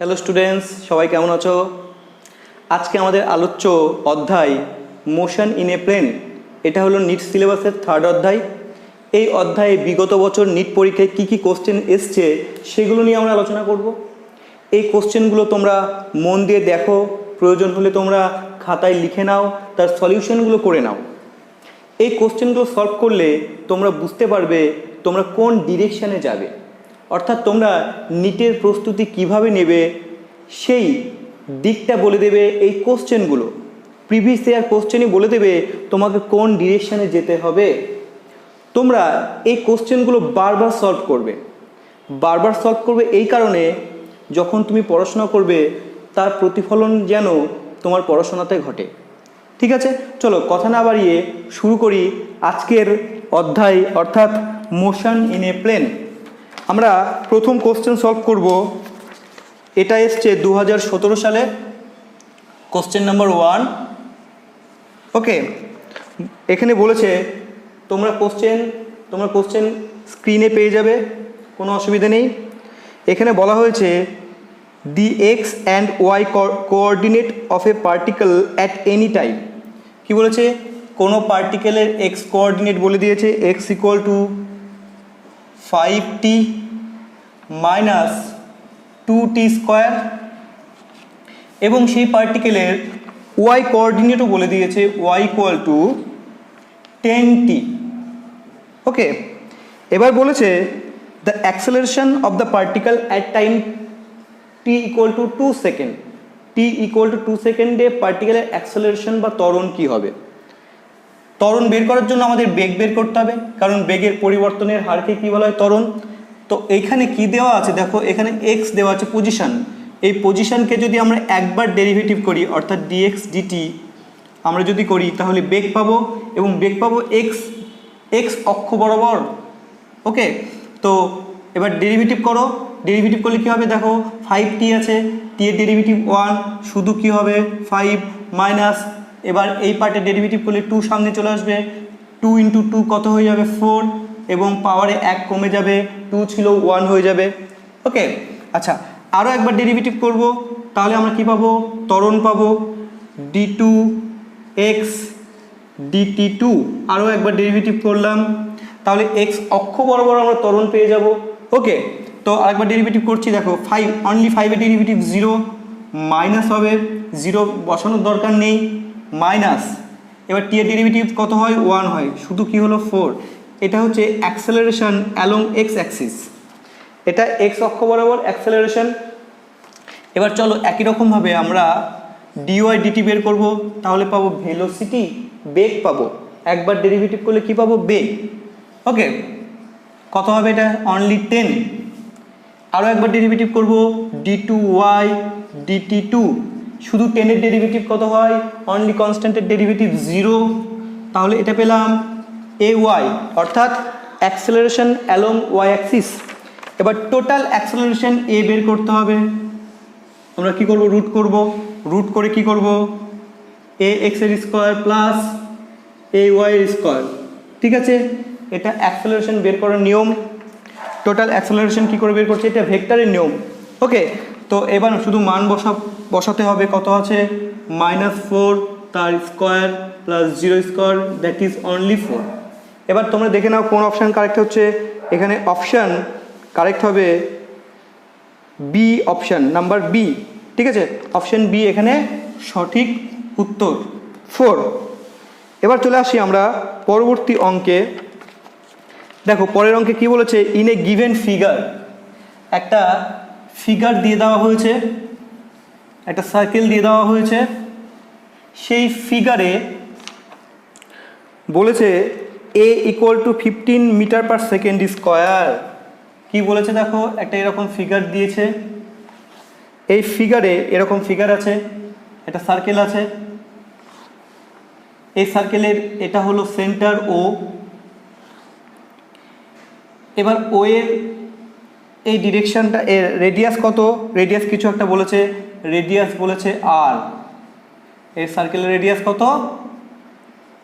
Hello students, সবাই কেমন আছো? আজকে আমাদের আলোচ্য অধ্যায় মোশন ইন এ প্লেন। এটা হলো নিট সিলেবাসের থার্ড অধ্যায়। এই অধ্যায়ে বিগত বছর নিট পরীক্ষায় কী কী কোশ্চেন এসছে সেগুলো নিয়ে আমরা আলোচনা করব। এই কোশ্চেনগুলো তোমরা মন দিয়ে দেখো, প্রয়োজন হলে তোমরা খাতায় লিখে নাও, তার সলিউশনগুলো করে নাও। এই কোশ্চেনগুলো সলভ করলে তোমরা বুঝতে পারবে তোমরা কোন ডিরেকশানে যাবে, অর্থাৎ তোমরা নিটের প্রস্তুতি কিভাবে নেবে সেই দিকটা বলে দেবে এই কোশ্চেনগুলো। প্রিভিয়াস ইয়ার কোশ্চেনই বলে দেবে তোমাকে কোন ডিরেকশানে যেতে হবে। তোমরা এই কোশ্চেনগুলো বারবার সলভ করবে। বারবার সলভ করবে এই কারণে, যখন তুমি পড়াশোনা করবে তার প্রতিফলন যেন তোমার পড়াশোনাতে ঘটে। ঠিক আছে, চলো কথা না বাড়িয়ে শুরু করি আজকের অধ্যায়, অর্থাৎ মোশন ইন এ প্লেন। আমরা প্রথম কোশ্চেন সলভ করব। এটা এসছে 2017 সালে, কোশ্চেন নাম্বার 1। ওকে, এখানে বলেছে তোমরা কোশ্চেন স্ক্রিনে পেয়ে যাবে, কোনো অসুবিধা নেই। এখানে বলা হয়েছে the x and y coordinate of a particle at any time. কি বলেছে? কোনো পার্টিকেলের এক্স কোঅর্ডিনেট বলে দিয়েছে, x equal to 5t minus 2t square, এবং সেই পার্টিকেলের ওয়াই কোঅর্ডিনেটও বলে দিয়েছে, ওয়াই ইকুয়াল টু 10t। ওকে, এবার বলেছে the acceleration of the particle at time t equal to 2 second. t equal to 2 সেকেন্ডে পার্টিকেলের অ্যাক্সেলারেশন বা ত্বরণ কী হবে? ত্বরণ বের করার জন্য আমাদের বেগ বের করতে হবে, কারণ বেগের পরিবর্তনের হারকে কী বলা হয়? ত্বরণ। তো এইখানে কি দেওয়া আছে দেখো, এখানে এক্স দেওয়া আছে পজিশন। এই পজিশনকে যদি আমরা একবার ডেরিভেটিভ করি, অর্থাৎ ডিএক্স ডিটি আমরা যদি করি, তাহলে বেগ পাবো, এবং বেগ পাবো এক্স অক্ষ বরাবর। ওকে, তো এবার ডেরিভেটিভ করো। ডেরিভেটিভ করলে কী হবে দেখো, 5t আছে, t এর ডেরিভেটিভ 1, শুধু কী হবে 5 মাইনাস, এবার এই পার্টের ডেরিভেটিভ করলে 2 সামনে চলে আসবে, 2 ইন্টু 2 কত হয়ে যাবে 4, এবং পাওয়ারে 1 কমে যাবে, 2 ছিল 1 হয়ে যাবে। ওকে, আচ্ছা আরও একবার ডেরিভেটিভ করব, তাহলে আমরা কি পাবো? ত্বরণ পাবো d2x dt2। আরও একবার ডেরিভেটিভ করলাম, তাহলে এক্স অক্ষ বরাবর আমরা ত্বরণ পেয়ে যাব। ওকে, তো আরেকবার ডেরিভেটিভ করছি, দেখো 5, অনলি 5-এর ডেরিভেটিভ 0, মাইনাস হবে, 0 বসানোর দরকার নেই, মাইনাস, এবার টি এর ডেরিভেটিভ কত হয়? 1 হয়, শুধু কি হলো 4। এটা হচ্ছে অ্যাক্সেলারেশন অ্যালং এক্স অ্যাক্সিস, এটা এক্স অক্ষ বরাবর অ্যাক্সেলারেশন। এবার চলো একই রকমভাবে আমরা ডিওয়াই ডিটি বের করব, তাহলে পাবো ভেলোসিটি, বেগ পাবো। একবার ডেরিভেটিভ করলে কি পাবো? বেগ। ওকে, কত হবে এটা? অনলি 10। আরও একবার ডেরিভেটিভ করব, d2y dt2, শুধু 10-এর ডেরিভেটিভ কত হয়? অনলি কনস্ট্যান্টের ডেরিভেটিভ 0, তাহলে এটা পেলাম ay, অর্থাৎ অ্যাক্সেলারেশন অ্যালং ওয়াই অ্যাক্সিস। এবার টোটাল অ্যাক্সেলারেশন এ বের করতে হবে। আমরা কি করব? রুট করে কি করব? এ এক্সের স্কোয়ার প্লাস এ ওয়াইয়ের স্কোয়ার। ঠিক আছে, এটা অ্যাক্সেলারেশন বের করার নিয়ম। টোটাল অ্যাক্সেলারেশন কী করে বের করছে? এটা ভেক্টরের নিয়ম। ওকে, তো এবার শুধু মান বসাতে হবে। কত আছে? -4 তার square plus 0 square, that is only 4। এবার তোমরা দেখে নাও কোন অপশান কারেক্ট হচ্ছে। এখানে অপশান কারেক্ট হবে বি, অপশান নাম্বার বি। ঠিক আছে, অপশান বি এখানে সঠিক উত্তর, 4। এবার চলে আসি আমরা পরবর্তী অঙ্কে। দেখো পরের অঙ্কে কি বলেছে? ইন এ গিভেন ফিগার, একটা ফিগার দিয়ে দেওয়া হয়েছে, একটা সার্কেল দিয়ে দেওয়া হয়েছে। সেই ফিগারে বলেছে a equal to 15 metre per second square. কি বলেছে দেখো, একটা এরকম ফিগার দিয়েছে। এই ফিগারে এরকম ফিগার আছে, একটা সার্কেল আছে। এই সার্কেলের এটা হলো সেন্টার ও। এবার ও এর এই ডিরেকশনটা, এর রেডিয়াস কত? রেডিয়াস কিছু একটা বলেছে, রেডিয়াস বলেছে আর। এই সার্কেলের রেডিয়াস কত?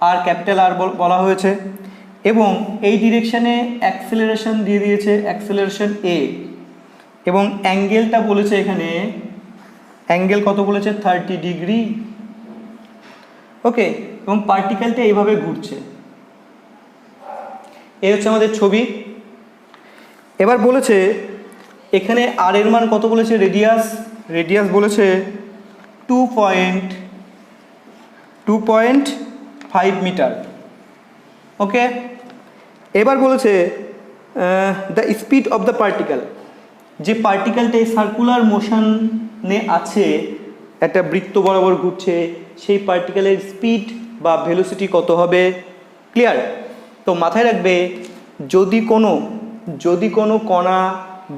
আর, ক্যাপিটাল আর বলা হয়েছে। এবং এই ডিরেকশানে অ্যাক্সেলারেশন দিয়ে দিয়েছে, অ্যাক্সেলারেশন এ। এবং অ্যাঙ্গেলটা বলেছে এখানে, অ্যাঙ্গেল কত বলেছে 30 ডিগ্রি। ওকে, এবং পার্টিকেলটা এইভাবে ঘুরছে। এই হচ্ছে আমাদের ছবি। এবার বলেছে এখানে আর এর মান কত বলেছে, রেডিয়াস বলেছে 2.5 মিটার। ওকে, এবার বলেছে the speed of the particle, যে পার্টিকেলটা এই সার্কুলার মোশনে আছে, একটা বৃত্ত বরাবর ঘুরছে, সেই পার্টিকেলের স্পিড বা ভেলোসিটি কত হবে। ক্লিয়ার? তো মাথায় রাখবে, যদি কোনো কণা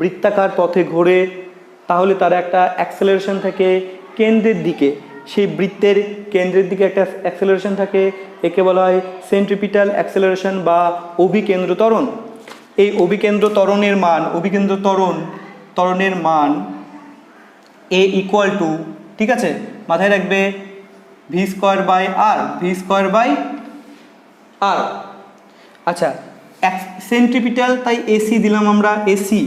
বৃত্তাকার পথে ঘোরে তাহলে তার একটা অ্যাক্সেলারেশন থাকে কেন্দ্রের দিকে, সেই বৃত্তের কেন্দ্রের দিকে একটা অ্যাক্সেলারেশন থাকে, একে বলা হয় সেন্ট্রিপিটাল অ্যাক্সেলারেশন বা অভিকেন্দ্র ত্বরণ। এই অভিকেন্দ্র ত্বরণের মান এ ইকুয়াল টু, ঠিক আছে, মাথায় রাখবে ভি স্কোয়ার বাই আর। আচ্ছা, সেন্ট্রিপিটাল, তাই এসি দিলাম আমরা, এসি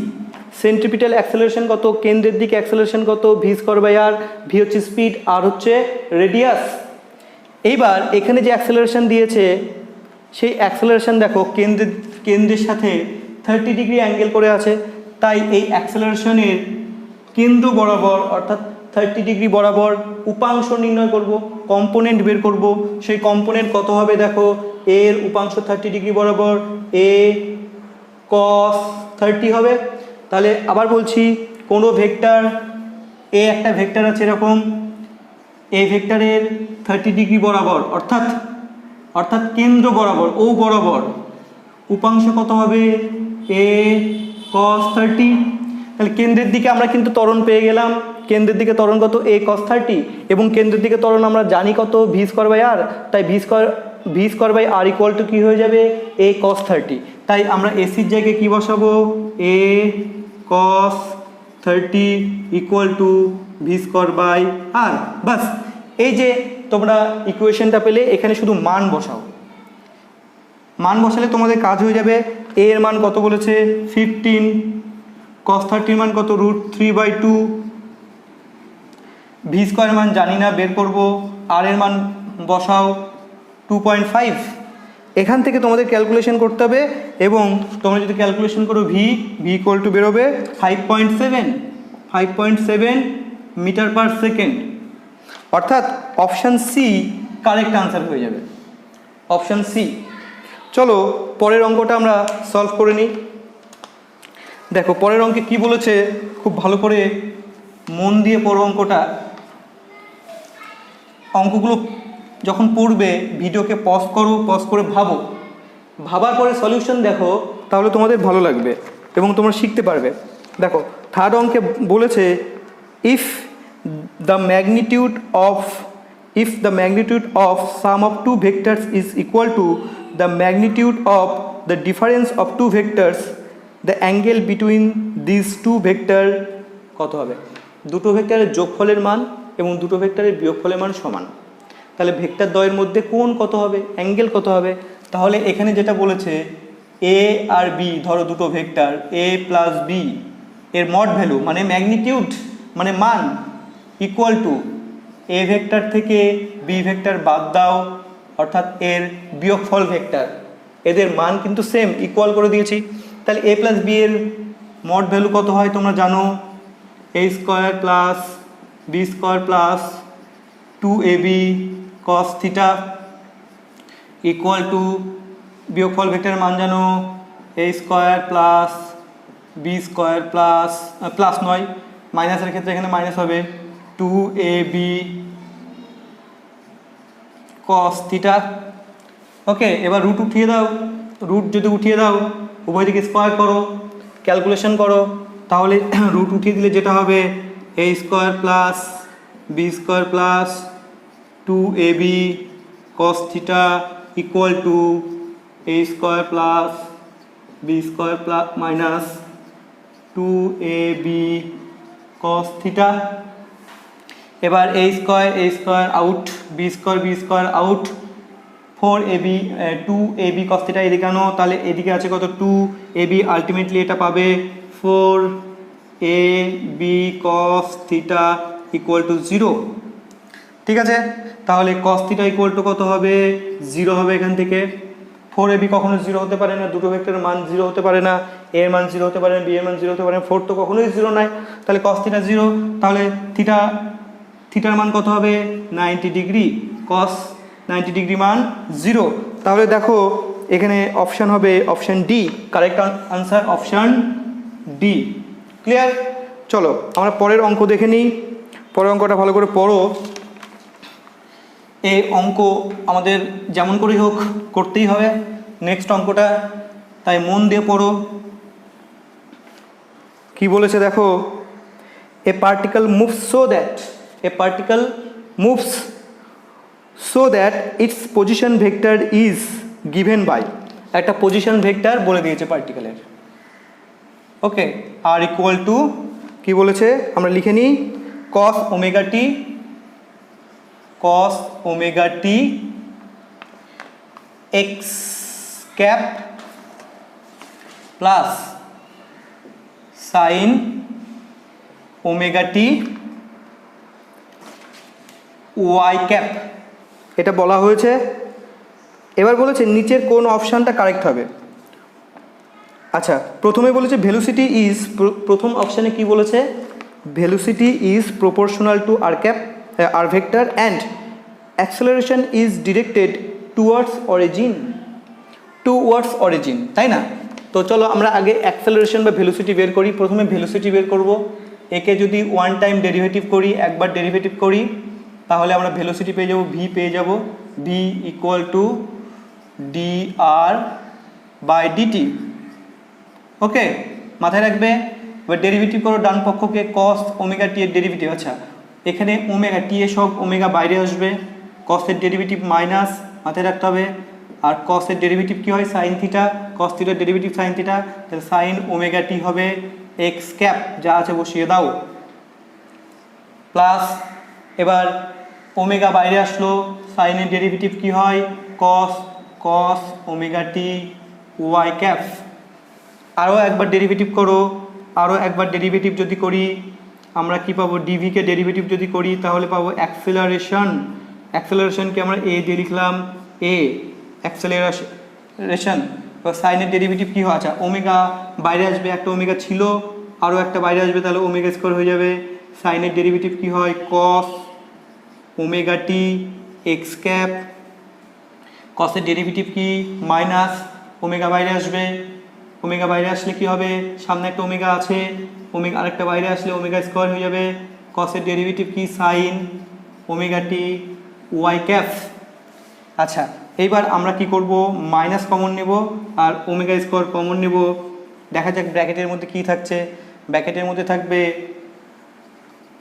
সেন্ট্রিপিটাল অ্যাক্সেলারেশন কত, কেন্দ্রের দিকে অ্যাক্সেলারেশন কত, v square by r. V হচ্ছে স্পিড, আর হচ্ছে রেডিয়াস। এইবার এখানে যে অ্যাক্সেলারেশন দিয়েছে সেই অ্যাক্সেলারেশন দেখো কেন্দ্রের সাথে 30 ডিগ্রি অ্যাঙ্গেল করে আছে, তাই এই অ্যাক্সেলারেশনের কেন্দ্র বরাবর অর্থাৎ 30 ডিগ্রি বরাবর উপাংশ নির্ণয় করব, কম্পোনেন্ট বের করব। সেই কম্পোনেন্ট কত হবে দেখো, এর উপাংশ 30 ডিগ্রি বরাবর এ কস 30 হবে। তাহলে আবার বলছি, কোনো ভেক্টর এ, একটা ভেক্টর আছে এরকম, এ ভেক্টরের 30 ডিগ্রি বরাবর অর্থাৎ কেন্দ্র বরাবর, ও বরাবর উপাংশ কত হবে, এ কস 30। তাহলে কেন্দ্রের দিকে আমরা কিন্তু ত্বরণ পেয়ে গেলাম, কেন্দ্রের দিকে ত্বরণ কত, এ কস 30, এবং কেন্দ্রের দিকে ত্বরণ আমরা জানি কত, ভি স্কোয়ার বাই আর। তাই v square by r equal to কী হয়ে যাবে, এ কস 30। তাই আমরা এসির জায়গায় কী বসাবো, a cos 30 equal to v square by r. বাস, এই যে তোমরা ইকুয়েশনটা পেলে, এখানে শুধু মান বসাও, মান বসালে তোমাদের কাজ হয়ে যাবে। এ এর মান কত বলেছে 15, কস 30 মান কত √3/2, ভি স্কোয়ার মান জানি না, বের করব। আর এর মান বসাও 2.5। এখান থেকে তোমাদের ক্যালকুলেশন করতে হবে, এবং তোমরা যদি ক্যালকুলেশন করো ভি ইকুয়াল টু বেরোবে 5.7 মিটার পার সেকেন্ড। অর্থাৎ অপশান সি কারেক্ট আনসার হয়ে যাবে, অপশান সি। চলো পরের অঙ্কটা আমরা সলভ করে নিই। দেখো পরের অঙ্কে কি বলেছে, খুব ভালো করে মন দিয়ে পড়ো অঙ্কটা। অঙ্কগুলো যখন পড়বে ভিডিওকে পজ করো, পজ করে ভাবার পরে সলিউশন দেখো, তাহলে তোমাদের ভালো লাগবে এবং তোমরা শিখতে পারবে। দেখো থার্ড অঙ্কে বলেছে if the magnitude of sum of two vectors is equal to the magnitude of the difference of two vectors, the angle between this two vector কত হবে। দুটো ভেক্টরের যোগফলের মান এবং দুটো ভেক্টরের বিয়োগফলের মান সমান, তাহলে ভেক্টর দ্বয়ের মধ্যে কোণ কত হবে, অ্যাঙ্গেল কত হবে। তাহলে এখানে যেটা বলেছে এ আর বি, ধরো দুটো ভেক্টর এ প্লাস বি, এর মড ভ্যালু মানে ম্যাগনিটিউড মানে মান ইকুয়াল টু এ ভেক্টর থেকে বি ভেক্টর বাদ দাও, অর্থাৎ এর বিয়োগফল ভেক্টর, এদের মান কিন্তু সেম, ইকুয়াল করে দিয়েছি। তাহলে এ প্লাস বি এর মড ভ্যালু কত হয় তোমরা জানো, a square plus b square plus 2ab cos theta equal to, বিয়োগফল ভেক্টরের মান জানো, a square plus b square plus নয়, মাইনাসের ক্ষেত্রে এখানে মাইনাস হবে 2ab cos থিটা। ওকে, এবার রুট উঠিয়ে দাও, রুট যদি উঠিয়ে দাও উভয় দিকে স্কোয়ার করো, ক্যালকুলেশন করো, তাহলে রুট উঠিয়ে দিলে যেটা হবে a square plus b square plus 2ab cos theta equal to a square plus b square plus minus 2ab cos theta. এবার a square out, b square out, 4ab 2ab cos theta এদিকে আনো, তাহলে এদিকে আছে কত 2ab, ultimately এটা পাবে 4 a b cos theta equal to 0। ঠিক আছে, তাহলে কস থিটা ইকুয়াল টু কত হবে? 0 হবে এখান থেকে। 4ab কখনো 0 হতে পারে না, দুটো ভেক্টরের মান 0 হতে পারে না, এ এর মান 0 হতে পারে না, বি এর মান 0 হতে পারে না, 4 তো কখনোই 0 নয়। তাহলে কস থিটা 0, তাহলে থিটার মান কত হবে? 90 ডিগ্রি। কস 90 ডিগ্রি মান 0। তাহলে দেখো এখানে অপশান হবে option D, correct answer option D. Clear? চলো আমরা পরের অঙ্ক দেখে নিই। পরের অঙ্কটা ভালো করে পড়ো। এই অঙ্ক আমাদের যেমন করেই হোক করতেই হবে নেক্সট অঙ্কটা, তাই মন দিয়ে পড়ো। কি বলেছে দেখো, a particle moves so that its position vector is given by, একটা পজিশন ভেক্টর বলে দিয়েছে পার্টিকেলের। ওকে, আর ইকুয়াল টু কি বলেছে আমরা লিখে নিই, cos omega t x cap plus sine omega t y cap, এটা বলা হয়েছে। এবার বলেছে নিচের কোন অপশানটা কারেক্ট হবে। আচ্ছা, প্রথমে বলেছে ভেলোসিটি ইজ, প্রথম অপশানে কি বলেছে, velocity is proportional to r vector and acceleration is directed towards origin, তাই না? তো চলো আমরা আগে অ্যাক্সেলারেশন বা ভেলোসিটি বের করি। প্রথমে ভেলোসিটি বের করব। একে যদি ওয়ান টাইম ডেরিভেটিভ করি, একবার ডেরিভেটিভ করি, তাহলে আমরা ভেলোসিটি পেয়ে যাব, ভি পেয়ে যাব, v equal to d r by dt. Okay, মাথায় রাখবে। এবার ডেরিভেটিভ করো ডান পক্ষকে, কস ওমেগা টি এর ডেরিভেটিভ। আচ্ছা, এখানে ওমেগা টি এর সব ওমেগা বাইরে আসবে, কসের ডেরিভেটিভ মাইনাস, মাথায় রাখতে হবে। আর কসের ডেরিভেটিভ কী হয়? সাইন থিটা, কস থিটার ডেরিভেটিভ সাইন থিটা, তাহলে সাইন ওমেগা টি হবে এক্স ক্যাপ, যা আছে বসিয়ে দাও, প্লাস এবার ওমেগা বাইরে আসলো, সাইনের ডেরিভেটিভ কী হয়? Cos omega t y cap. আরও একবার ডেরিভেটিভ করো, আরও একবার ডেরিভেটিভ যদি করি আমরা কি পাবো? ডিভিকে ডেরিভেটিভ যদি করি তাহলে পাবো অ্যাক্সেলারেশনকে আমরা এ দিয়ে লিখলাম, এ অ্যাক্সেলারেশন। সাইনের ডেরিভেটিভ কী হয়? আচ্ছা, ওমেগা বাইরে আসবে, একটা ওমেগা ছিল, আরও একটা বাইরে আসবে, তাহলে ওমেগা স্কোয়ার হয়ে যাবে। সাইনের ডেরিভেটিভ কী হয়? Cos omega t x cap, কসের derivative কি? মাইনাস, ওমেগা বাইরে আসবে, ওমেগা বাইরে আসলে কি হবে? সামনে একটা ওমেগা আছে, ওমেগা আরেকটা বাইরে আসলে ওমেগা স্কোয়ার হয়ে যাবে। কসের ডেরিভেটিভ কি? Sine omega t y cap. আচ্ছা, এইবার আমরা কি করব? মাইনাস কমন নেব আর ওমেগা স্কোয়ার কমন নেব। দেখা যাক ব্র্যাকেটের মধ্যে কি থাকছে। ব্র্যাকেটের মধ্যে থাকবে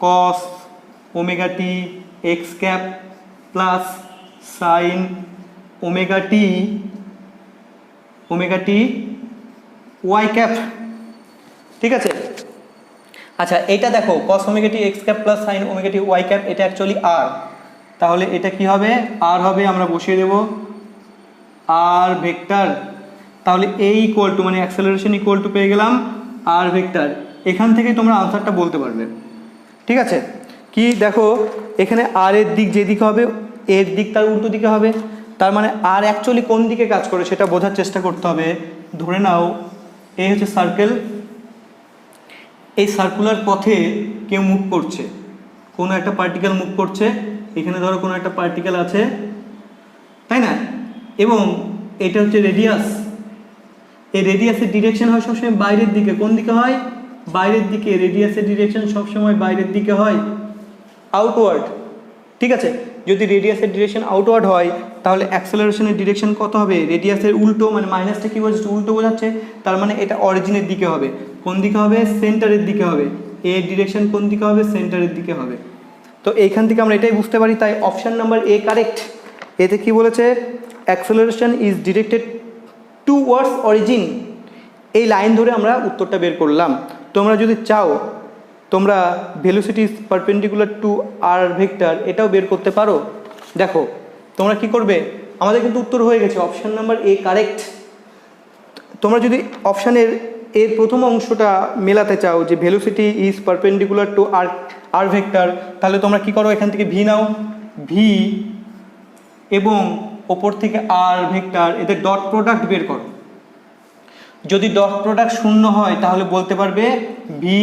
cos omega t x cap plus sine omega t y cap. ঠিক আছে, আচ্ছা এইটা দেখো, cos omega t x cap plus sine omega t y cap, এটা অ্যাকচুয়ালি আর, তাহলে এটা কি হবে? আর হবে, আমরা বসিয়ে দেব আর ভেক্টর। তাহলে এ ইকুয়াল টু মানে অ্যাক্সেলারেশন ইকুয়াল টু পেয়ে গেলাম আর ভেক্টর। এখান থেকেই তোমরা আনসারটা বলতে পারবে। ঠিক আছে, কি দেখো এখানে আর এর দিক যেদিকে হবে, এর দিক তার উল্টো দিকে হবে। তার মানে আর অ্যাকচুয়ালি কোন দিকে কাজ করে সেটা বোঝার চেষ্টা করতে হবে। ধরে নাও এই হচ্ছে সার্কেল, এই সার্কুলার পথে কেউ মুভ করছে, কোনো একটা পার্টিকেল মুভ করছে। এখানে ধরো কোনো একটা পার্টিকেল আছে, তাই না? এবং এটা হচ্ছে রেডিয়াস। এই রেডিয়াসের ডিরেকশন হয় সবসময় বাইরের দিকে। কোন দিকে হয়? বাইরের দিকে। রেডিয়াসের ডিরেকশন সবসময় বাইরের দিকে হয়, আউটওয়ার্ড। ঠিক আছে, যদি রেডিয়াসের ডিরেকশন আউটওয়ার্ড হয় তাহলে অ্যাক্সেলারেশনের ডিরেকশন কত হবে? রেডিয়াসের উল্টো, মানে মাইনাসটা কী বোঝাচ্ছে? উল্টো বোঝাচ্ছে। তার মানে এটা অরিজিনের দিকে হবে। কোন দিকে হবে? সেন্টারের দিকে হবে। এর ডিরেকশন কোন দিকে হবে? সেন্টারের দিকে হবে। তো এইখান থেকে আমরা এটাই বুঝতে পারি, তাই অপশান নাম্বার এ কারেক্ট। এতে কি বলেছে? Acceleration is directed towards origin. এই লাইন ধরে আমরা উত্তরটা বের করলাম। তোমরা যদি চাও তোমরা velocity is perpendicular to r vector, এটাও বের করতে পারো। দেখো তোমরা কি করবে, আমাদের কিন্তু উত্তর হয়ে গেছে, অপশান নাম্বার এ কারেক্ট। তোমরা যদি অপশানের এর প্রথম অংশটা মেলাতে চাও যে velocity is perpendicular to r vector, তাহলে তোমরা কি করো, এখান থেকে ভি নাও, ভি এবং ওপর থেকে আর ভেক্টর, এদের ডট প্রোডাক্ট বের করো। যদি ডট প্রোডাক্ট শূন্য হয় তাহলে বলতে পারবে v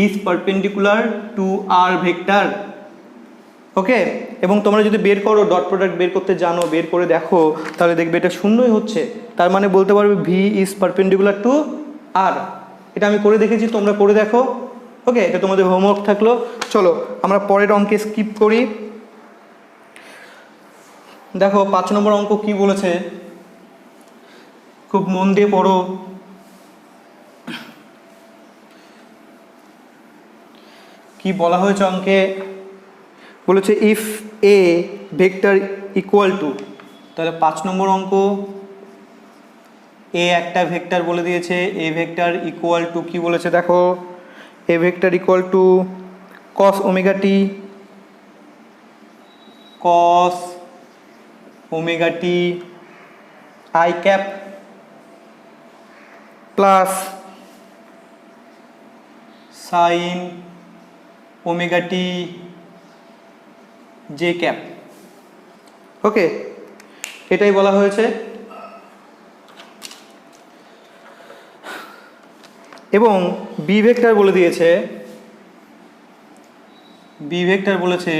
is perpendicular to r vector. Okay, এবং তোমরা যদি বের করো, ডট প্রোডাক্ট বের করতে জানো, বের করে দেখো, তাহলে দেখবে এটা শূন্যই হচ্ছে, তার মানে বলতে পারবে ভি ইজ পারপেন্ডিকুলার টু আর। এটা আমি করে দেখেছি, তোমরা করে দেখো। ওকে, এটা তোমাদের হোমওয়ার্ক থাকলো। চলো আমরা পরের অঙ্কে স্কিপ করি। দেখো 5 নম্বর অঙ্ক কি বলেছে, খুব মন দিয়ে পড়ো। কি বলা হয়েছে অঙ্কে, বলেছে if A vector equal two, তাহলে 5 নম্বর অঙ্ক, এ একটা ভেক্টর বলে দিয়েছে, এ ভেক্টর ইকুয়াল টু কি বলেছে দেখো, a vector equal to cos omega t, cos omega t i cap plus sine omega t j cap. Okay, এটাই বলা হয়েছে। এবং বি ভেক্টর বলে দিয়েছে, বি ভেক্টর বলেছে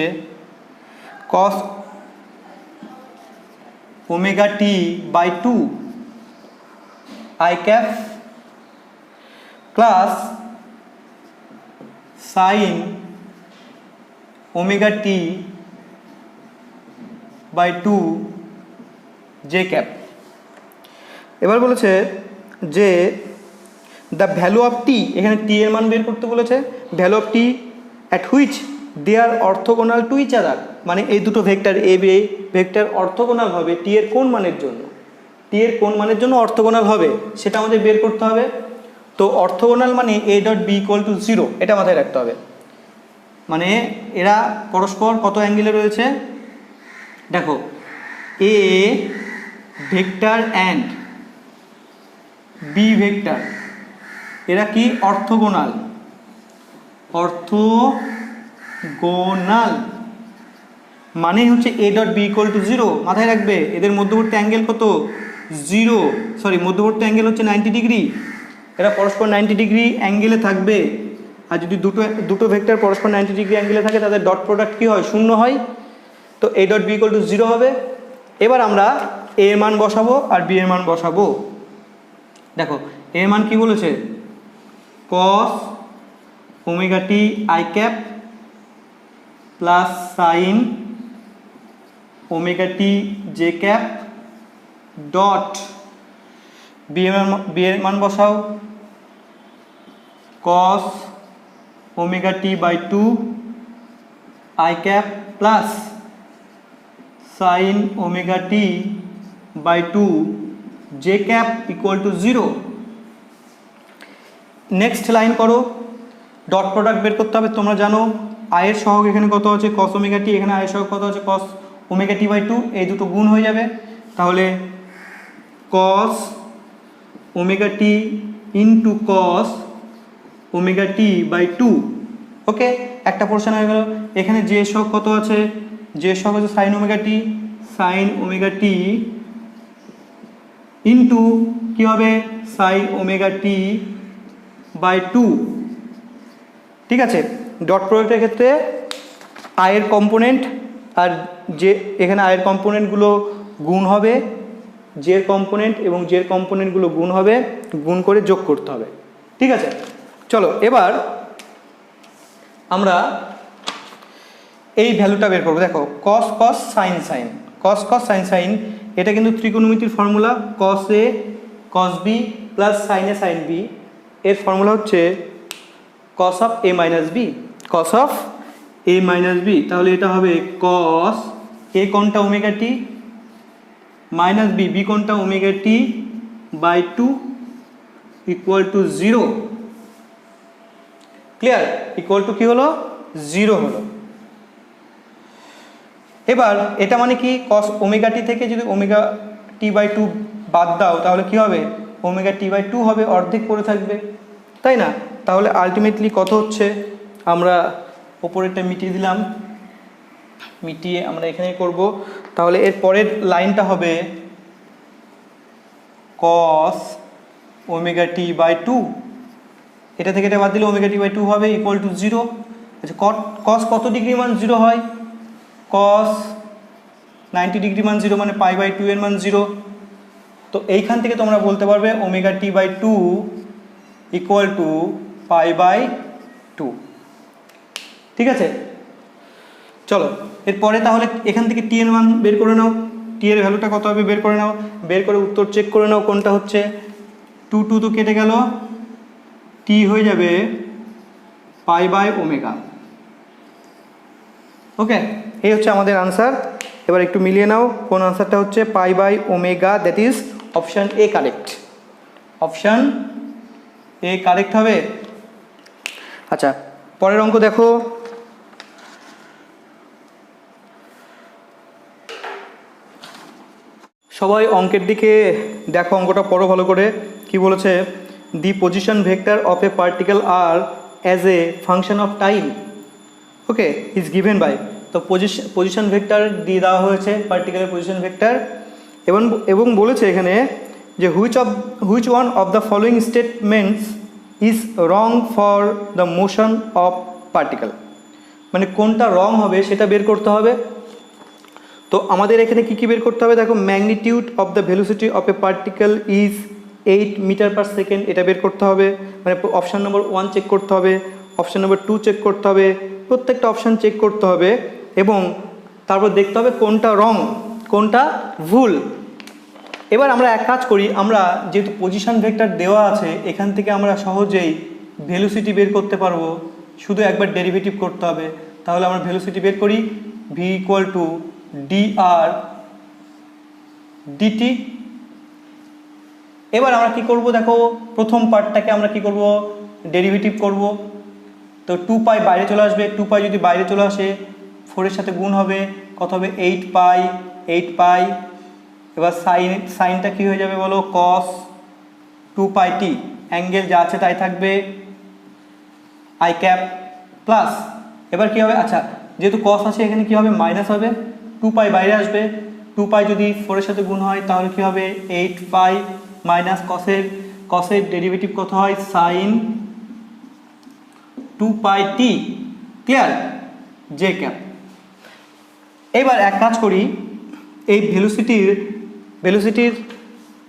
cos omega t by 2 i cap plus sine omega t by 2 j cap. এবার বলেছে যে দ্য ভ্যালু অফ টি, এখানে টি এর মান বের করতে বলেছে, value of t at which they are orthogonal to each other, মানে এই দুটো ভেক্টর এ বি ভেক্টর অর্থোগোনাল হবে টি এর কোন মানের জন্য, টি এর কোন মানের জন্য অর্থোগোনাল হবে সেটা আমাদের বের করতে হবে। তো অর্থোগোনাল মানে a dot B equal to 0, এটা মাথায় রাখতে হবে। মানে এরা পরস্পর কত অ্যাঙ্গেলে রয়েছে, দেখো a vector and b vector, এরা কি অর্থোগোনাল, অর্থোগোনাল মানে হচ্ছে a dot B equal to 0, মাথায় রাখবে। এদের মধ্যবর্তী অ্যাঙ্গেল কত, 0, সরি মধ্যবর্তী অ্যাঙ্গেল হচ্ছে 90 ডিগ্রি, এরা পরস্পর 90 ডিগ্রি অ্যাঙ্গেলে থাকবে। আর যদি দুটো ভেক্টর পরস্পর 90 ডিগ্রি অ্যাঙ্গেলে থাকে তাদের ডট প্রোডাক্ট কী হয়, শূন্য হয়। তো এ ডট বি ইকুয়াল টু 0 হবে। এবার আমরা এ এর মান বসাবো আর বি এর মান বসাবো। দেখো এ এর মান কি বলেছে, cos omega t i cap plus sine omega t j cap dot b এর মান বসাও, cos omega t by 2 i cap plus sine omega t by 2 j cap equal to 0। Next line করো, ডট প্রোডাক্ট বের করতে হবে। তোমরা জানো আয়ের সহগ এখানে কত আছে, কস ওমেগা টি, এখানে আয়ের সহগ কত আছে, কস ওমেগা টি বাই 2, এই দুটো গুণ হয়ে যাবে। তাহলে cos omega t into cos omega t by 2। Okay, একটা পোর্শন হয়ে গেল। এখানে যে সহগ কত আছে, যে সহগ আছে সাইন ওমেগা টি, সাইন ওমেগা টি ইন্টু কী হবে, সাইন ওমেগা টি বাই 2। ঠিক আছে, ডট প্রোডাক্টের ক্ষেত্রে আয়ের কম্পোনেন্ট আর যে এখানে আয়ের কম্পোনেন্টগুলো গুণ হবে, জের কম্পোনেন্ট এবং জের কম্পোনেন্টগুলো গুণ হবে, গুণ করে যোগ করতে হবে। ঠিক আছে, চলো এবার আমরা এই ভ্যালুটা বের করবো। দেখো cos cos sine sine, cos cos sine sine, এটা কিন্তু ত্রিকোণমিতির formula, cos a cos b plus sine a sine b, এর ফর্মুলা হচ্ছে cos of a minus b, cos of a minus b. তাহলে এটা হবে কস এ কোণটা omega t minus b, b কোণটা omega t by 2 equal to 0। Clear, equal to কি হলো, 0 হলো। এবার এটা মানে কি, কস ওমেগা টি থেকে যদি ওমেগা টি বাই 2 বাদ দাও তাহলে কি হবে, ওমেগা টি বাই টু হবে, অর্ধেক পড়ে থাকবে, তাই না? তাহলে আলটিমেটলি কত হচ্ছে, আমরা ওপরেরটা মিটিয়ে দিলাম, মিটিয়ে আমরা এখানে করব। তাহলে এর পরের লাইনটা হবে cos omega t by two, এটা থেকে এটা বাদ দিলে ওমেগা টি বাই টু হবে ইকুয়াল টু 0। আচ্ছা, কস কত ডিগ্রি মান 0 হয়? কস 90 ডিগ্রি মান 0 মানে পাই বাই টু এর মান 0। তো এইখান থেকে তোমরা বলতে পারবে omega t by two equal to pi by two. ঠিক আছে, চলো এরপরে তাহলে এখান থেকে টি এর মান বের করে নাও, টি এর ভ্যালুটা কত হবে বের করে নাও, বের করে উত্তর চেক করে নাও কোনটা হচ্ছে। 2 2 তো কেটে গেল, টি হয়ে যাবে পাই বাই ওমেগা। ওকে, এই হচ্ছে আমাদের আনসার। এবার একটু মিলিয়ে নাও কোন আনসারটা হচ্ছে pi by omega, that is option A correct. Option A correct হবে। আচ্ছা, পরের অঙ্ক দেখো। সবাই অঙ্কের দিকে দেখো, অঙ্কটা পড়ো ভালো করে। কি বলেছে? The position vector of a particle are as a function of time, okay, is given by. তো পজিশন ভেক্টর দিয়ে দেওয়া হয়েছে, পার্টিকেলের পজিশন ভেক্টর, এবং বলেছে এখানে যে which one of the following statements is wrong for the motion of particle, মানে কোনটা রং হবে সেটা বের করতে হবে। তো আমাদের এখানে কী কী বের করতে হবে দেখো, magnitude of the velocity of a particle is 8 metre per second, এটা বের করতে হবে, মানে অপশান নম্বর 1 চেক করতে হবে, অপশান নম্বর 2 চেক করতে হবে, প্রত্যেকটা অপশান চেক করতে হবে, এবং তারপর দেখতে হবে কোনটা রং কোনটা ভুল। এবার আমরা এক কাজ করি, আমরা যেহেতু পজিশন ভেক্টর দেওয়া আছে এখান থেকে আমরা সহজেই ভেলোসিটি বের করতে পারবো, শুধু একবার ডেরিভেটিভ করতে হবে। তাহলে আমরা ভেলোসিটি বের করি, V equal two dr dt। এবার আমরা কি করব দেখো, প্রথম পার্টটাকে আমরা কি করব, ডেরিভেটিভ করব। তো 2 পাই বাইরে চলে আসবে, 2 পাই যদি বাইরে চলে আসে 4 এর সাথে গুণ হবে, কত হবে 8 পাই। এবার সাইনটা কি হয়ে যাবে বলো, cos 2 পাই টি, অ্যাঙ্গেল যা আছে তাই থাকবে আই ক্যাপ প্লাস। এবার কি হবে, আচ্ছা যেহেতু cos আছে এখানে কি হবে মাইনাস হবে, 2 পাই বাইরে আসবে, 2 পাই যদি 4 এর সাথে গুণ হয় তাহলে কি হবে 8 পাই মাইনাস কসের ডেরিভেটিভ কত হয় সাইন 2 পাই টি, ক্লিয়ার, জে ক্যাপ। এবার এক কাজ করি, এই ভেলোসিটির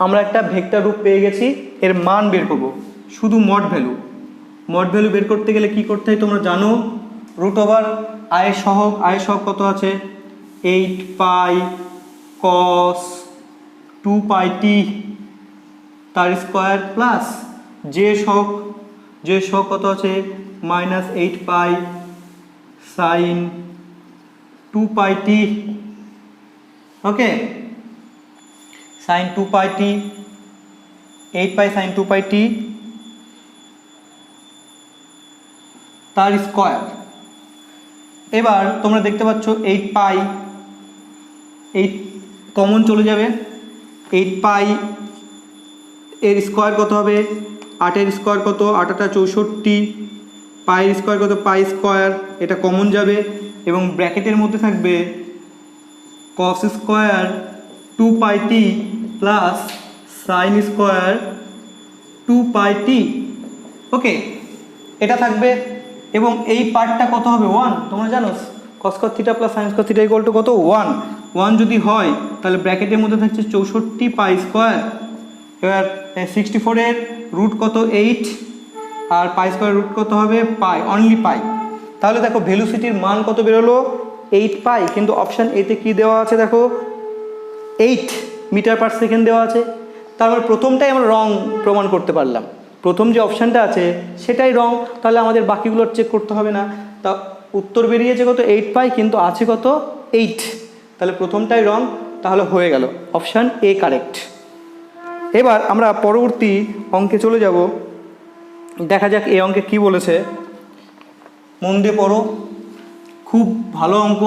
আমরা একটা ভেক্টর রূপ পেয়ে গেছি, এর মান বের করব, শুধু মড ভ্যালু বের করতে গেলে কি করতে হয় তোমরা জানো, রুট ওভার আয়ের সহগ কত আছে 8 পাই কস 2 পাই টি তার স্কোয়ার প্লাস যে সহগ কত আছে মাইনাস 8 পাই সাইন 2 পাই টি, ওকে, সাইন 2 পাই টি, 8 পাই সাইন 2 পাই টি তার স্কোয়ার। এবার তোমরা দেখতে পাচ্ছ 8 পাই, 8 কমন চলে যাবে, 8 পাই এর স্কোয়ার কত হবে 8 এর স্কোয়ার কত 8 8 64, পাইয়ের স্কোয়ার কত পাই স্কোয়ার, এটা কমন যাবে, এবং ব্র্যাকেটের মধ্যে থাকবে কস স্কোয়ার 2 পাই টি প্লাস সাইন স্কোয়ার 2 পাই টি, ওকে, এটা থাকবে। এবং এই পার্টটা কত হবে 1, তোমরা জানো cos theta plus sine theta equal to কত 1 যদি হয় তাহলে ব্র্যাকেটের মধ্যে থাকছে 64 পাই স্কোয়ার। এবার 64 এর রুট কত 8, আর পাই স্কোয়ার রুট কত হবে পাই, অনলি পাই। তাহলে দেখো ভেলোসিটির মান কত বেরোলো 8 পাই, কিন্তু অপশান এতে কি দেওয়া আছে দেখো 8 মিটার পার সেকেন্ড দেওয়া আছে। তারপর প্রথমটাই আমরা রং প্রমাণ করতে পারলাম, প্রথম যে অপশানটা আছে সেটাই রং, তাহলে আমাদের বাকিগুলোর চেক করতে হবে না। তা উত্তর বেরিয়েছে কত 8 পাই, কিন্তু আছে কত 8, তাহলে প্রথমটাই রং, তাহলে হয়ে গেল অপশান এ কারেক্ট। এবার আমরা পরবর্তী অঙ্কে চলে যাব, দেখা যাক এই অঙ্কে কি বলেছে, মন দিয়ে পড়ো, খুব ভালো অঙ্ক,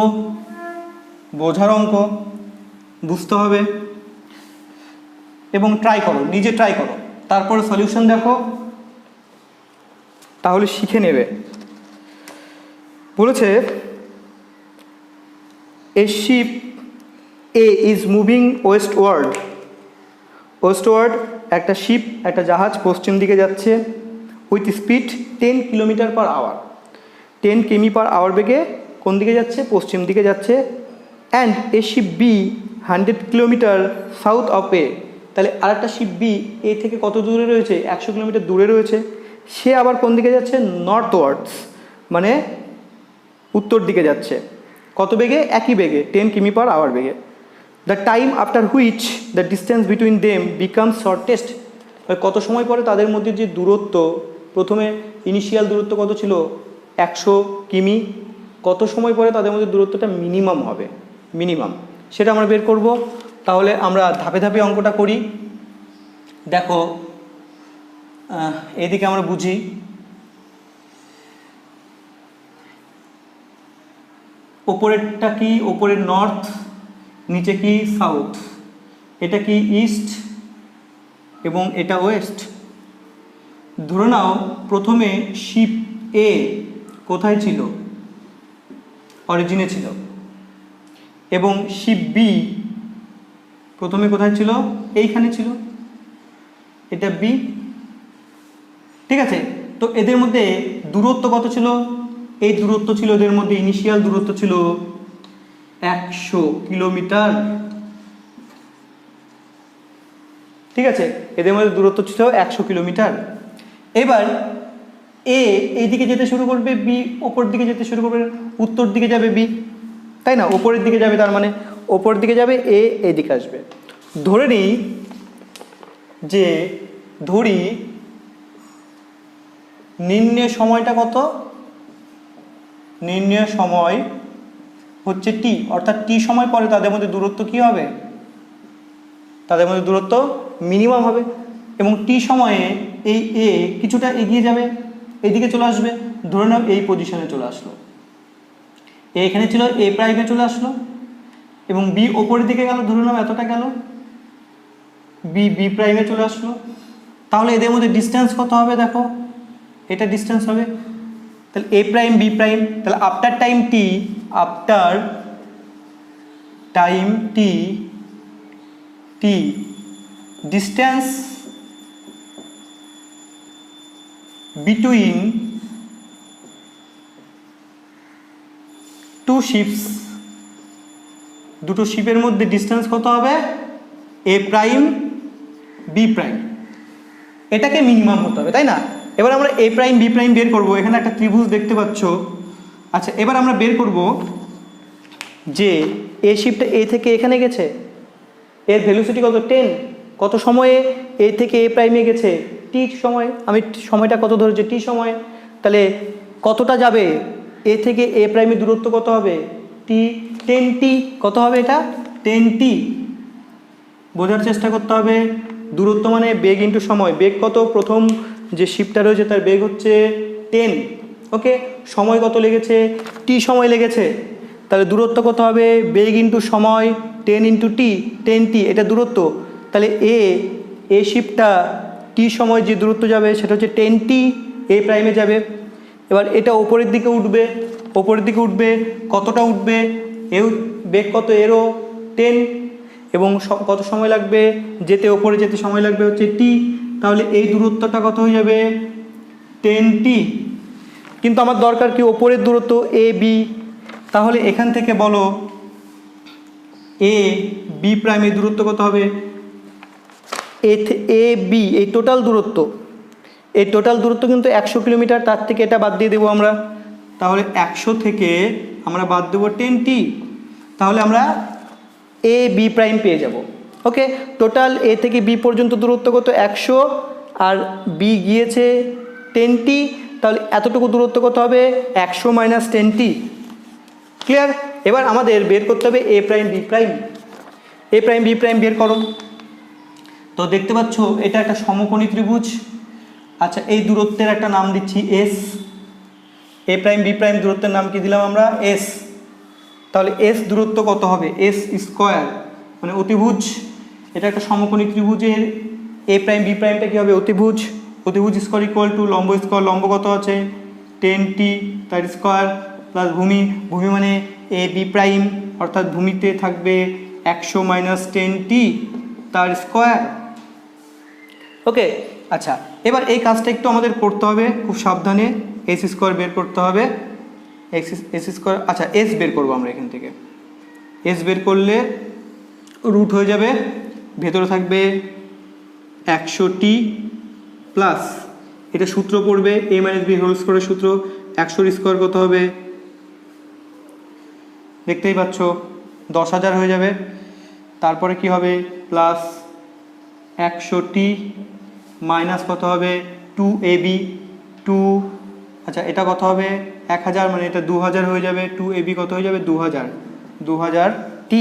বোঝার অঙ্ক, বুঝতে হবে এবং ট্রাই করো, নিজে ট্রাই করো। তারপরে সলিউশন দেখো, তাহলে শিখে নেবে। বলেছে a ship a is moving westward. Westward একটা শিপ, একটা জাহাজ পশ্চিম দিকে যাচ্ছে with speed 10 kilometre per hour. 10 কিমি পার আওয়ার বেগে কোন দিকে যাচ্ছে? পশ্চিম দিকে যাচ্ছে। And a ship b 100 kilometre south of a. তাহলে আরেকটা শিপ বি এ থেকে কত দূরে রয়েছে? 100 কিলোমিটার দূরে রয়েছে। সে আবার কোন দিকে যাচ্ছে? নর্থওয়ার্ডস, মানে উত্তর দিকে যাচ্ছে। কত বেগে? একই বেগে, 10 কিমি পার আওয়ার বেগে। The time after which the distance between them becomes shortest. কত সময় পরে তাদের মধ্যে যে দূরত্ব, প্রথমে ইনিশিয়াল দূরত্ব কত ছিল? 100 কিমি। কত সময় পরে তাদের মধ্যে দূরত্বটা মিনিমাম হবে? মিনিমাম, সেটা আমরা বের করব। তাহলে আমরা ধাপে ধাপে অঙ্কটা করি। দেখো এদিকে আমরা বুঝি। ওপরেরটা কি? ওপরের নর্থ, নিচে কি? সাউথ। এটা কি? ইস্ট এবং এটা ওয়েস্ট। ধরে নাও প্রথমে শিপ এ কোথায় ছিল? অরিজিনে ছিল। এবং শিপ বি প্রথমে কোথায় ছিল? এইখানে ছিল। এটা বি, ঠিক আছে। তো এদের মধ্যে দূরত্ব কত ছিল? এই দূরত্ব ছিল এদের মধ্যে, ইনিশিয়াল দূরত্ব ছিল 100 কিলোমিটার, ঠিক আছে। এদের মধ্যে দূরত্ব ছিল 100 কিলোমিটার। এবার এ এইদিকে যেতে শুরু করবে, বি ওপর দিকে যেতে শুরু করবে, উত্তর দিকে যাবে বি, তাই না? ওপরের দিকে যাবে, তার মানে ওপর দিকে যাবে, এ এইদিকে আসবে। ধরে নিই যে নির্ণয় সময়টা কত? নির্ণয় সময় হচ্ছে টি, অর্থাৎ টি সময় পরে তাদের মধ্যে দূরত্ব কি হবে? তাদের মধ্যে দূরত্ব মিনিমাম হবে। এবং টি সময়ে এই এ কিছুটা এগিয়ে যাবে, এইদিকে চলে আসবে। ধরে নাও এই পজিশনে চলে আসলো, এখানে ছিল, এ প্রাইমে চলে আসলো। এবং বি ওপরের দিকে গেল, ধরে নাও এতটা গেল, বি বি প্রাইমে চলে আসলো। তাহলে এদের মধ্যে ডিস্টেন্স কত হবে? দেখো এটা ডিস্টেন্স হবে। তাহলে এ প্রাইম বি প্রাইম, তাহলে আফটার টাইম টি ডিস্টেন্স বিটুইন টু শিপস, দুটো শিপের মধ্যে ডিস্টেন্স কত হবে? এ প্রাইম বি প্রাইম। এটাকে মিনিমাম হতে হবে, তাই না? এবার আমরা এ প্রাইম বি প্রাইম বের করব। এখানে একটা ত্রিভুজ দেখতে পাচ্ছ। আচ্ছা, এবার আমরা বের করব যে এ শিপটা এ থেকে এখানে গেছে, এর ভেলোসিটি কত? 10। কত সময়ে এ থেকে এ প্রাইমে গেছে? টি সময়। আমি সময়টা কত ধরেছি? টি সময়। তাহলে কতটা যাবে? এ থেকে এ প্রাইমের দূরত্ব কত হবে? টি, 10t। কত হবে এটা? 10t। বোঝার চেষ্টা করতে হবে। দূরত্ব মানে বেগ ইন্টু সময়। বেগ কত? প্রথম যে শিপটা রয়েছে তার বেগ হচ্ছে 10, ওকে। সময় কত লেগেছে? টি সময় লেগেছে। তাহলে দূরত্ব কত হবে? বেগ ইন্টু সময়, 10 ইন্টু টি, 10t, এটা দূরত্ব। তাহলে এ শিপটা টি সময় যে দূরত্ব যাবে সেটা হচ্ছে 10t, এ প্রাইমে যাবে। এবার এটা ওপরের দিকে উঠবে, ওপরের দিকে উঠবে, কতটা উঠবে? এও বেগ কত? এরও 10। এবং কত সময় লাগবে যেতে? ওপরে যেতে সময় লাগবে হচ্ছে টি। তাহলে এই দূরত্বটা কত হয়ে যাবে? 10t। কিন্তু আমার দরকার কি? ওপরের দূরত্ব এ বি। তাহলে এখান থেকে বলো এ বি প্রাইমের দূরত্ব কত হবে? এ বি এই টোটাল দূরত্ব, এই টোটাল দূরত্ব কিন্তু 100 কিলোমিটার। তার থেকে এটা বাদ দিয়ে দেবো আমরা। তাহলে 100 থেকে আমরা বাদ দেবো 10t। তাহলে আমরা এ বি প্রাইম পেয়ে যাব, ওকে। টোটাল এ থেকে বি পর্যন্ত দূরত্ব কত? 100, আর বি গিয়েছে 10t। তাহলে এতটুকু দূরত্ব কত হবে? 100 মাইনাস 10t। ক্লিয়ার? এবার আমাদের বের করতে হবে এ প্রাইম বি প্রাইম। এ প্রাইম বি প্রাইম বের করো। তো দেখতে পাচ্ছ এটা একটা সমকোণী ত্রিভুজ। আচ্ছা, এই দূরত্বের একটা নাম দিচ্ছি এস। এ প্রাইম বি প্রাইম দূরত্বের নাম কি দিলাম আমরা? এস। তাহলে এস দূরত্ব কত হবে? এস স্কোয়ার, মানে অতিভুজ। এটা একটা সমকোণী ত্রিভুজের এ প্রাইম বি প্রাইমটা কী হবে অতিভুজ, অতিভুজ স্কোয়ার ইকুয়াল টু লম্ব স্কোয়ার, লম্ব কত আছে 10t তার স্কোয়ার প্লাস ভূমি, ভূমি মানে এ বি প্রাইম অর্থাৎ ভূমিতে থাকবে 100 মাইনাস 10t তার স্কোয়ার। ওকে আচ্ছা, এবার এই কাজটা একটু আমাদের করতে হবে খুব সাবধানে। এস স্কোয়ার বের করতে হবে, এস স্কোয়ার, আচ্ছা এস বের করবো আমরা এখান থেকে। এস বের করলে রুট হয়ে যাবে, ভেতরে থাকবে 100t প্লাস এটা সূত্র পড়বে a মাইনাস বি হোল স্কোয়ারের সূত্র, 100 স্কোয়ার কত হবে দেখতেই পাচ্ছ 10,000 হয়ে যাবে। তারপরে কি হবে প্লাস 100t মাইনাস কত হবে 2ab 2, আচ্ছা এটা কত হবে 1000 মানে এটা 2000 হয়ে যাবে, 2ab কত হয়ে যাবে 2000t।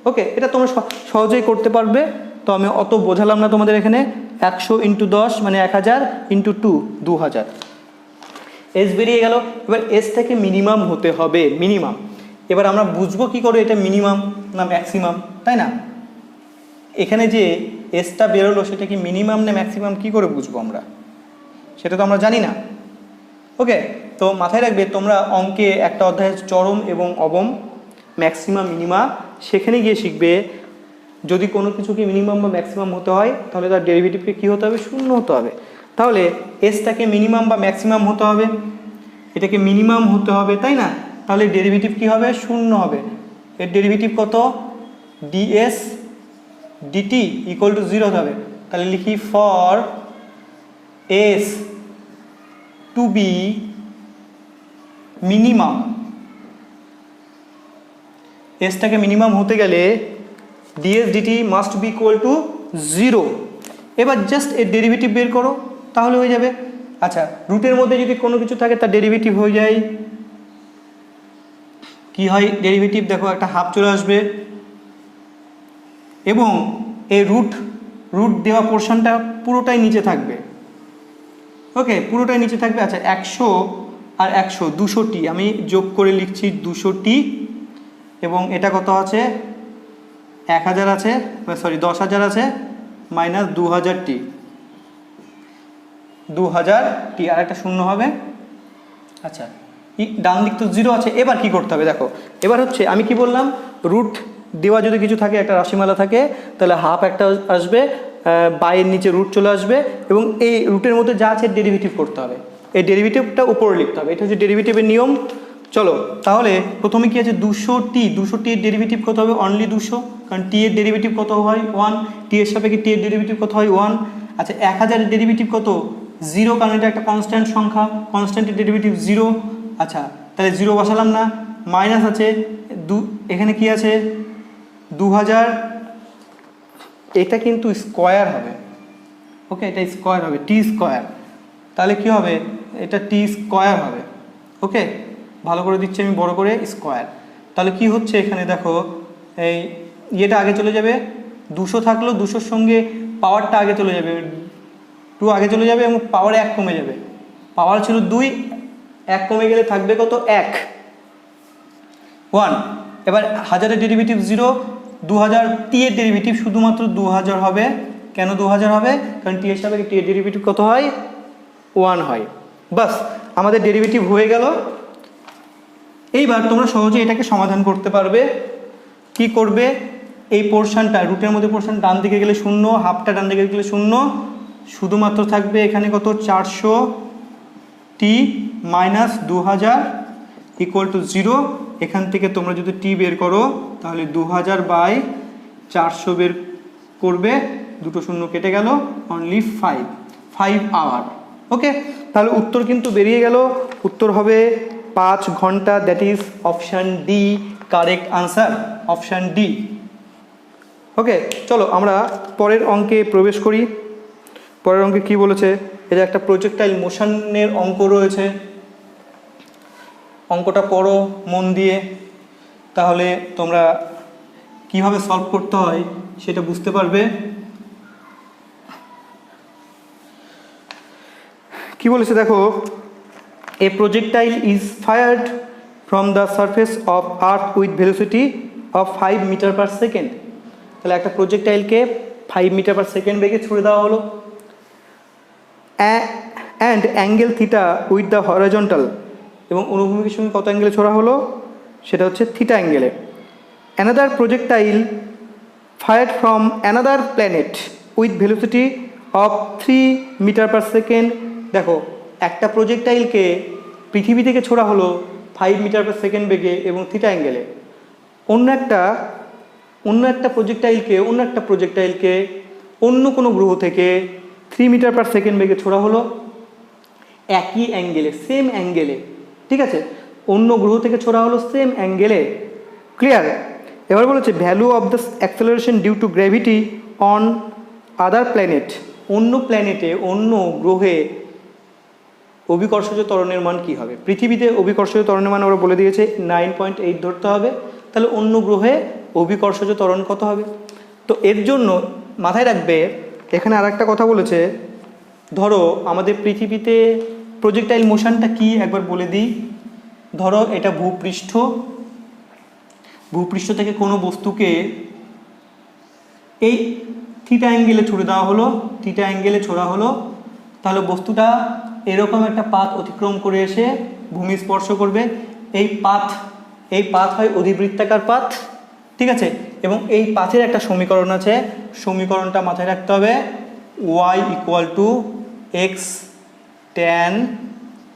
ওকে, এটা তোমরা সহজেই করতে পারবে, তো আমি অত বোঝালাম না তোমাদের এখানে। 100 ইন্টু 10 মানে 1000 ইন্টু 2 2000, এস বেরিয়ে গেল। এবার এস থেকে মিনিমাম হতে হবে, মিনিমাম। এবার আমরা বুঝবো কি করে এটা মিনিমাম না ম্যাক্সিমাম, তাই না? এখানে যে এসটা বেরোলো সেটা কি মিনিমাম না ম্যাক্সিমাম কী করে বুঝবো আমরা, সেটা তো আমরা জানি না। ওকে, তো মাথায় রাখবে তোমরা অঙ্কে একটা অধ্যায়ের চরম এবং অবম, ম্যাক্সিমাম মিনিমা, সেখানে গিয়ে শিখবে যদি কোনো কিছুকে মিনিমাম বা ম্যাক্সিমাম হতে হয় তাহলে তার ডেরিভেটিভকে কী হতে হবে, শূন্য হতে হবে। তাহলে এসটাকে মিনিমাম বা ম্যাক্সিমাম হতে হবে, এটাকে মিনিমাম হতে হবে, তাই না? তাহলে ডেরিভেটিভ কী হবে, শূন্য হবে। এর ডেরিভেটিভ কত, ডিএস ডিটি ইকুয়াল টু 0 হবে। তাহলে লিখি for s to be minimum, এসটাকে মিনিমাম হতে গেলে ds dt must be equal to 0। এবার জাস্ট এর ডেরিভেটিভ বের করো তাহলে হয়ে যাবে। আচ্ছা, রুটের মধ্যে যদি কোনো কিছু থাকে তার ডেরিভেটিভ হয়ে যায়, কি হয় ডেরিভেটিভ, দেখো একটা হাফ চলে আসবে এবং এই রুট দেওয়া পোর্শনটা পুরোটাই নিচে থাকবে। ওকে, পুরোটাই নিচে থাকবে। আচ্ছা 100 আর 100 200t, আমি যোগ করে লিখছি 200t, এবং এটা কত আছে 1000 আছে, সরি 10,000 আছে, মাইনাস 2000t, 2000t আর একটা শূন্য হবে। আচ্ছা ডান দিক তো 0 আছে। এবার কি করতে হবে দেখো, এবার হচ্ছে আমি কি বললাম, রুট দেওয়া যদি কিছু থাকে, একটা রাশিমালা থাকে, তাহলে হাফ একটা আসবে, বাইয়ের নিচে রুট চলে আসবে, এবং এই রুটের মধ্যে যা আছে ডেরিভেটিভ করতে হবে, এই ডেরিভেটিভটা উপরে লিখতে হবে। এটা হচ্ছে ডেরিভেটিভের নিয়ম। চলো তাহলে প্রথমে কি আছে 200t এর ডেরিভেটিভ কত হবে, অনলি 200, কারণ টি এর ডেরিভেটিভ কত হয় 1, টি এর সাপেক্ষে টি এর ডেরিভেটিভ কত হয় 1। আচ্ছা 1000 এর ডেরিভেটিভ কত 0, কারণ এটা একটা কনস্ট্যান্ট সংখ্যা, কনস্ট্যান্টের ডেরিভেটিভ 0। আচ্ছা তাহলে 0 বসালাম না, মাইনাস আছে এখানে কি আছে 2000, এটা কিন্তু স্কোয়ার হবে। ওকে, এটা স্কোয়ার হবে, টি স্কোয়ার, তাহলে কি হবে এটা টি স্কোয়ার হবে। ওকে, ভালো করে দিচ্ছি আমি বড় করে, স্কোয়ার। তাহলে কি হচ্ছে এখানে দেখো, এই ইয়েটা আগে চলে যাবে, 200 থাকলো, 200-র সঙ্গে পাওয়ারটা আগে চলে যাবে, 2 আগে চলে যাবে, এবং পাওয়ার 1 কমে যাবে। পাওয়ার ছিল 2, 1 কমে গেলে থাকবে কত 1, 1। এবার 1000 এর ডেরিভেটিভ 0, 2000 টি এর ডেরিভেটিভ শুধুমাত্র 2000 হবে। কেন 2000 হবে, কারণ টি এর সাপেক্ষে টি এর ডেরিভেটিভ কত হয় 1 হয়। বাস আমাদের ডেরিভেটিভ হয়ে গেল। এইবার তোমরা সহজে এটাকে সমাধান করতে পারবে। কি করবে, এই পোর্শনটা রুটের মধ্যে পোর্শন ডান দিকে গেলে 0, হাফটা ডান দিকে গেলে 0, শুধুমাত্র থাকবে এখানে কত 400t মাইনাস 2000 ইকুয়াল টু 0। এখান থেকে তোমরা যদি টি বের করো তাহলে 2000/400 বের করবে, দুটো শূন্য কেটে গেল, অনলি 5 আওয়ার। ওকে, তাহলে উত্তর কিন্তু বেরিয়ে গেল, উত্তর হবে 5 ঘন্টা, that is option D correct answer, option D. Okay, চলো আমরা পরের অঙ্কে প্রবেশ করি। পরের অঙ্কে কি বলেছে, এটা একটা প্রজেক্টাইল মোশনের অঙ্ক রয়েছে, অঙ্কটা পড়ো মন দিয়ে, তাহলে তোমরা কিভাবে সলভ করতে হয় সেটা বুঝতে পারবে। কি বলেছে দেখো, a projectile is fired from the surface of earth with velocity of 5 metre per second. তাহলে একটা প্রজেক্টাইলকে 5 মিটার পার সেকেন্ড বেগে ছুড়ে দেওয়া হলো। And angle theta with the horizontal, এবং অনুভূমিকের সঙ্গে কত অ্যাঙ্গেলে ছোড়া হলো, সেটা হচ্ছে থিটা অ্যাঙ্গেলে। Another projectile fired from another planet with velocity of 3 metre per second. দেখো, একটা প্রজেক্টাইলকে পৃথিবী থেকে ছোড়া হলো 5 মিটার পার সেকেন্ড বেগে এবং থিটা অ্যাঙ্গেলে। অন্য একটা প্রজেক্টাইলকে অন্য কোনো গ্রহ থেকে 3 মিটার পার সেকেন্ড বেগে ছোড়া হলো একই অ্যাঙ্গেলে, সেম অ্যাঙ্গেলে। ঠিক আছে, অন্য গ্রহ থেকে ছোড়া হলো সেম অ্যাঙ্গেলে। ক্লিয়ার? এবার বলেছে value of the acceleration due to gravity on other planet. অন্য প্ল্যানেটে, অন্য গ্রহে অভিকর্ষজ ত্বরণের মান কী হবে? পৃথিবীতে অভিকর্ষজ ত্বরণের মান ওরা বলে দিয়েছে 9.8 ধরতে হবে, তাহলে অন্য গ্রহে অভিকর্ষজ ত্বরণ কত হবে? তো এর জন্য মাথায় রাখবে, এখানে আর একটা কথা বলেছে, ধরো আমাদের পৃথিবীতে প্রজেক্টাইল মোশনটা কি একবার বলে দিই। ধরো এটা ভূপৃষ্ঠ থেকে কোনো বস্তুকে এই থিটা অ্যাঙ্গেলে ছুড়ে দেওয়া হলো, থিটা অ্যাঙ্গেলে ছোড়া হলো, তাহলে বস্তুটা এরকম একটা পাথ অতিক্রম করে এসে ভূমি স্পর্শ করবে। এই পাথ হয় অধিবৃত্তাকার পাথ। ঠিক আছে, এবং এই পাথের একটা সমীকরণ আছে, সমীকরণটা মাথায় রাখতে হবে, y = x tan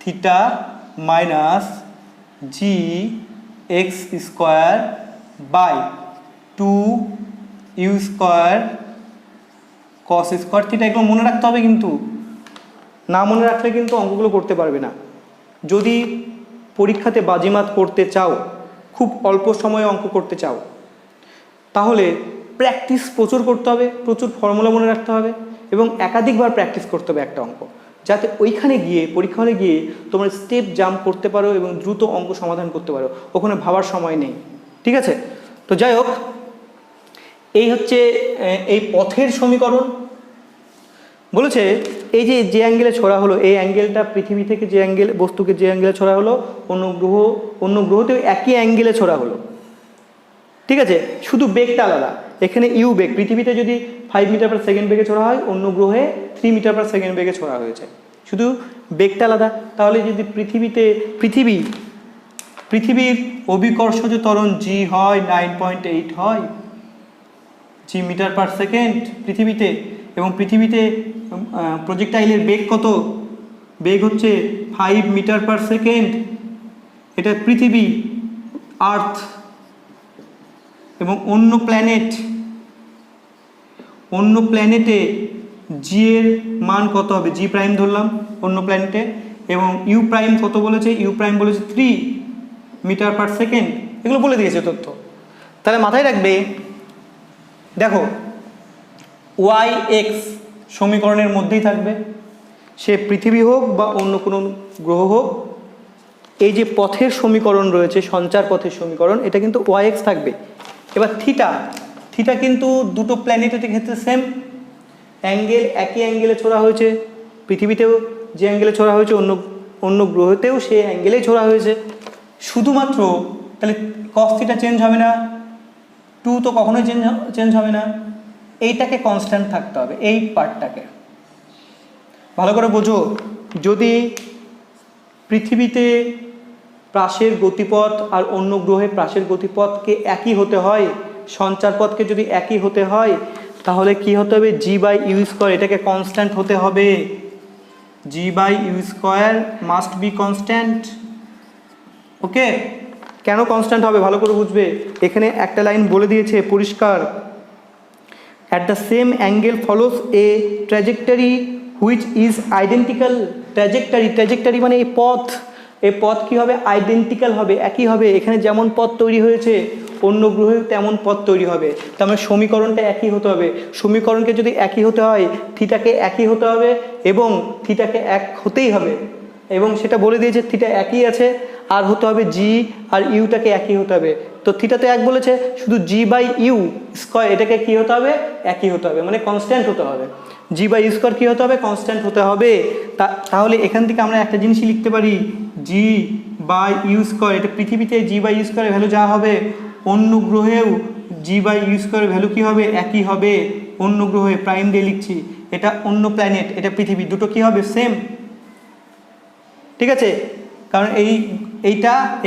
theta minus g x square by 2u square cos square theta. এগুলো মনে রাখতে হবে, কিন্তু না মনে রাখলে কিন্তু অঙ্কগুলো করতে পারবে না। যদি পরীক্ষাতে বাজিমাত করতে চাও, খুব অল্প সময়ে অঙ্ক করতে চাও, তাহলে প্র্যাকটিস প্রচুর করতে হবে, প্রচুর ফর্মুলা মনে রাখতে হবে এবং একাধিকবার প্র্যাকটিস করতে হবে একটা অঙ্ক, যাতে ওইখানে গিয়ে পরীক্ষা হলে গিয়ে তোমরা স্টেপ জাম্প করতে পারো এবং দ্রুত অঙ্ক সমাধান করতে পারো, ওখানে ভাবার সময় নেই। ঠিক আছে, তো যাই হোক, এই হচ্ছে এই পথের সমীকরণ। বলেছে এই যে অ্যাঙ্গেলে ছোড়া হলো, এই অ্যাঙ্গেলটা পৃথিবী থেকে যে অ্যাঙ্গেল, বস্তুকে যে অ্যাঙ্গেলে ছোড়া হলো, অন্য গ্রহতেও একই অ্যাঙ্গেলে ছোড়া হলো। ঠিক আছে, শুধু বেগটা আলাদা। এখানে ইউ বেগ, পৃথিবীতে যদি 5 মিটার পার সেকেন্ড বেগে ছোড়া হয়, অন্য গ্রহে 3 মিটার পার সেকেন্ড বেগে ছোড়া হয়েছে, শুধু বেগটা আলাদা। তাহলে যদি পৃথিবীর অভিকর্ষজ ত্বরণ জি হয় 9.8 হয়, জি মিটার পার সেকেন্ড পৃথিবীতে, এবং পৃথিবীতে প্রজেক্টাইলের বেগ কত? বেগ হচ্ছে 5 মিটার পার সেকেন্ড। এটা পৃথিবী, আর্থ, এবং অন্য প্ল্যানেটে জি এর মান কত হবে? জি প্রাইম ধরলাম অন্য প্ল্যানেটে, এবং ইউ প্রাইম কত বলেছে? ইউ প্রাইম বলেছে 3 মিটার পার সেকেন্ড। এগুলো বলে দিয়েছে তথ্য। তাহলে মাথায় রাখবে, দেখো ওয়াই এক্স সমীকরণের মধ্যেই থাকবে, সে পৃথিবী হোক বা অন্য কোনো গ্রহ হোক। এই যে পথের সমীকরণ রয়েছে, সঞ্চার পথের সমীকরণ, এটা কিন্তু ওয়াই এক্স থাকবে। এবার থিটা কিন্তু দুটো প্ল্যানেটের ক্ষেত্রে সেম অ্যাঙ্গেল, একই অ্যাঙ্গেলে ছোড়া হয়েছে। পৃথিবীতেও যে অ্যাঙ্গেলে ছোড়া হয়েছে, অন্য গ্রহতেও সেই অ্যাঙ্গেলেই ছোড়া হয়েছে। শুধুমাত্র তাহলে কস থিটা চেঞ্জ হবে না, 2 তো কখনোই চেঞ্জ হবে না, এইটাকে কনস্ট্যান্ট থাকতে হবে, এই পার্টটাকে ভালো করে বোঝো। যদি পৃথিবীতে প্রাসের গতিপথ আর অন্য গ্রহে প্রাসের গতিপথকে একই হতে হয়, সঞ্চারপথকে যদি একই হতে হয়, তাহলে কি হতে হবে? জি বাই ইউ স্কোয়ার, এটাকে কনস্ট্যান্ট হতে হবে। G by u square must be constant. Okay, কেন কনস্ট্যান্ট হবে ভালো করে বুঝবে। এখানে একটা লাইন বলে দিয়েছে পরিষ্কার, at the same angle follows A trajectory which is identical. Trajectory মানে এই পথ কী হবে? আইডেন্টিক্যাল হবে, একই হবে। এখানে যেমন পথ তৈরি হয়েছে অন্য গ্রহেও তেমন পথ তৈরি হবে। তার মানে সমীকরণটা একই হতে হবে। সমীকরণকে যদি একই হতে হয়, থিটাকে একই হতে হবে এবং থিটাকে এক হতেই হবে, এবং সেটা বলে দিয়েছে থিটা একই আছে, আর হতে হবে জি আর ইউটাকে একই হতে হবে। তো থিটাতে এক বলেছে, শুধু জি বাই ইউ স্কোয়ার এটাকে কী হতে হবে? একই হতে হবে, মানে কনস্ট্যান্ট হতে হবে। জি বাই ইউ স্কোয়ার কী হতে হবে? কনস্ট্যান্ট হতে হবে। তাহলে এখান থেকে আমরা একটা জিনিসই লিখতে পারি, জি বাই ইউ স্কোয়ার। এটা পৃথিবীতে জি বাই ইউ স্কোয়ারের ভ্যালু যা হবে, অন্য গ্রহেও জি বাই ইউ স্কোয়ারের ভ্যালু কী হবে? একই হবে। অন্য গ্রহে প্রাইম ডে লিখছি, এটা অন্য প্ল্যানেট, এটা পৃথিবী, দুটো কি হবে? সেম। ঠিক আছে, কারণ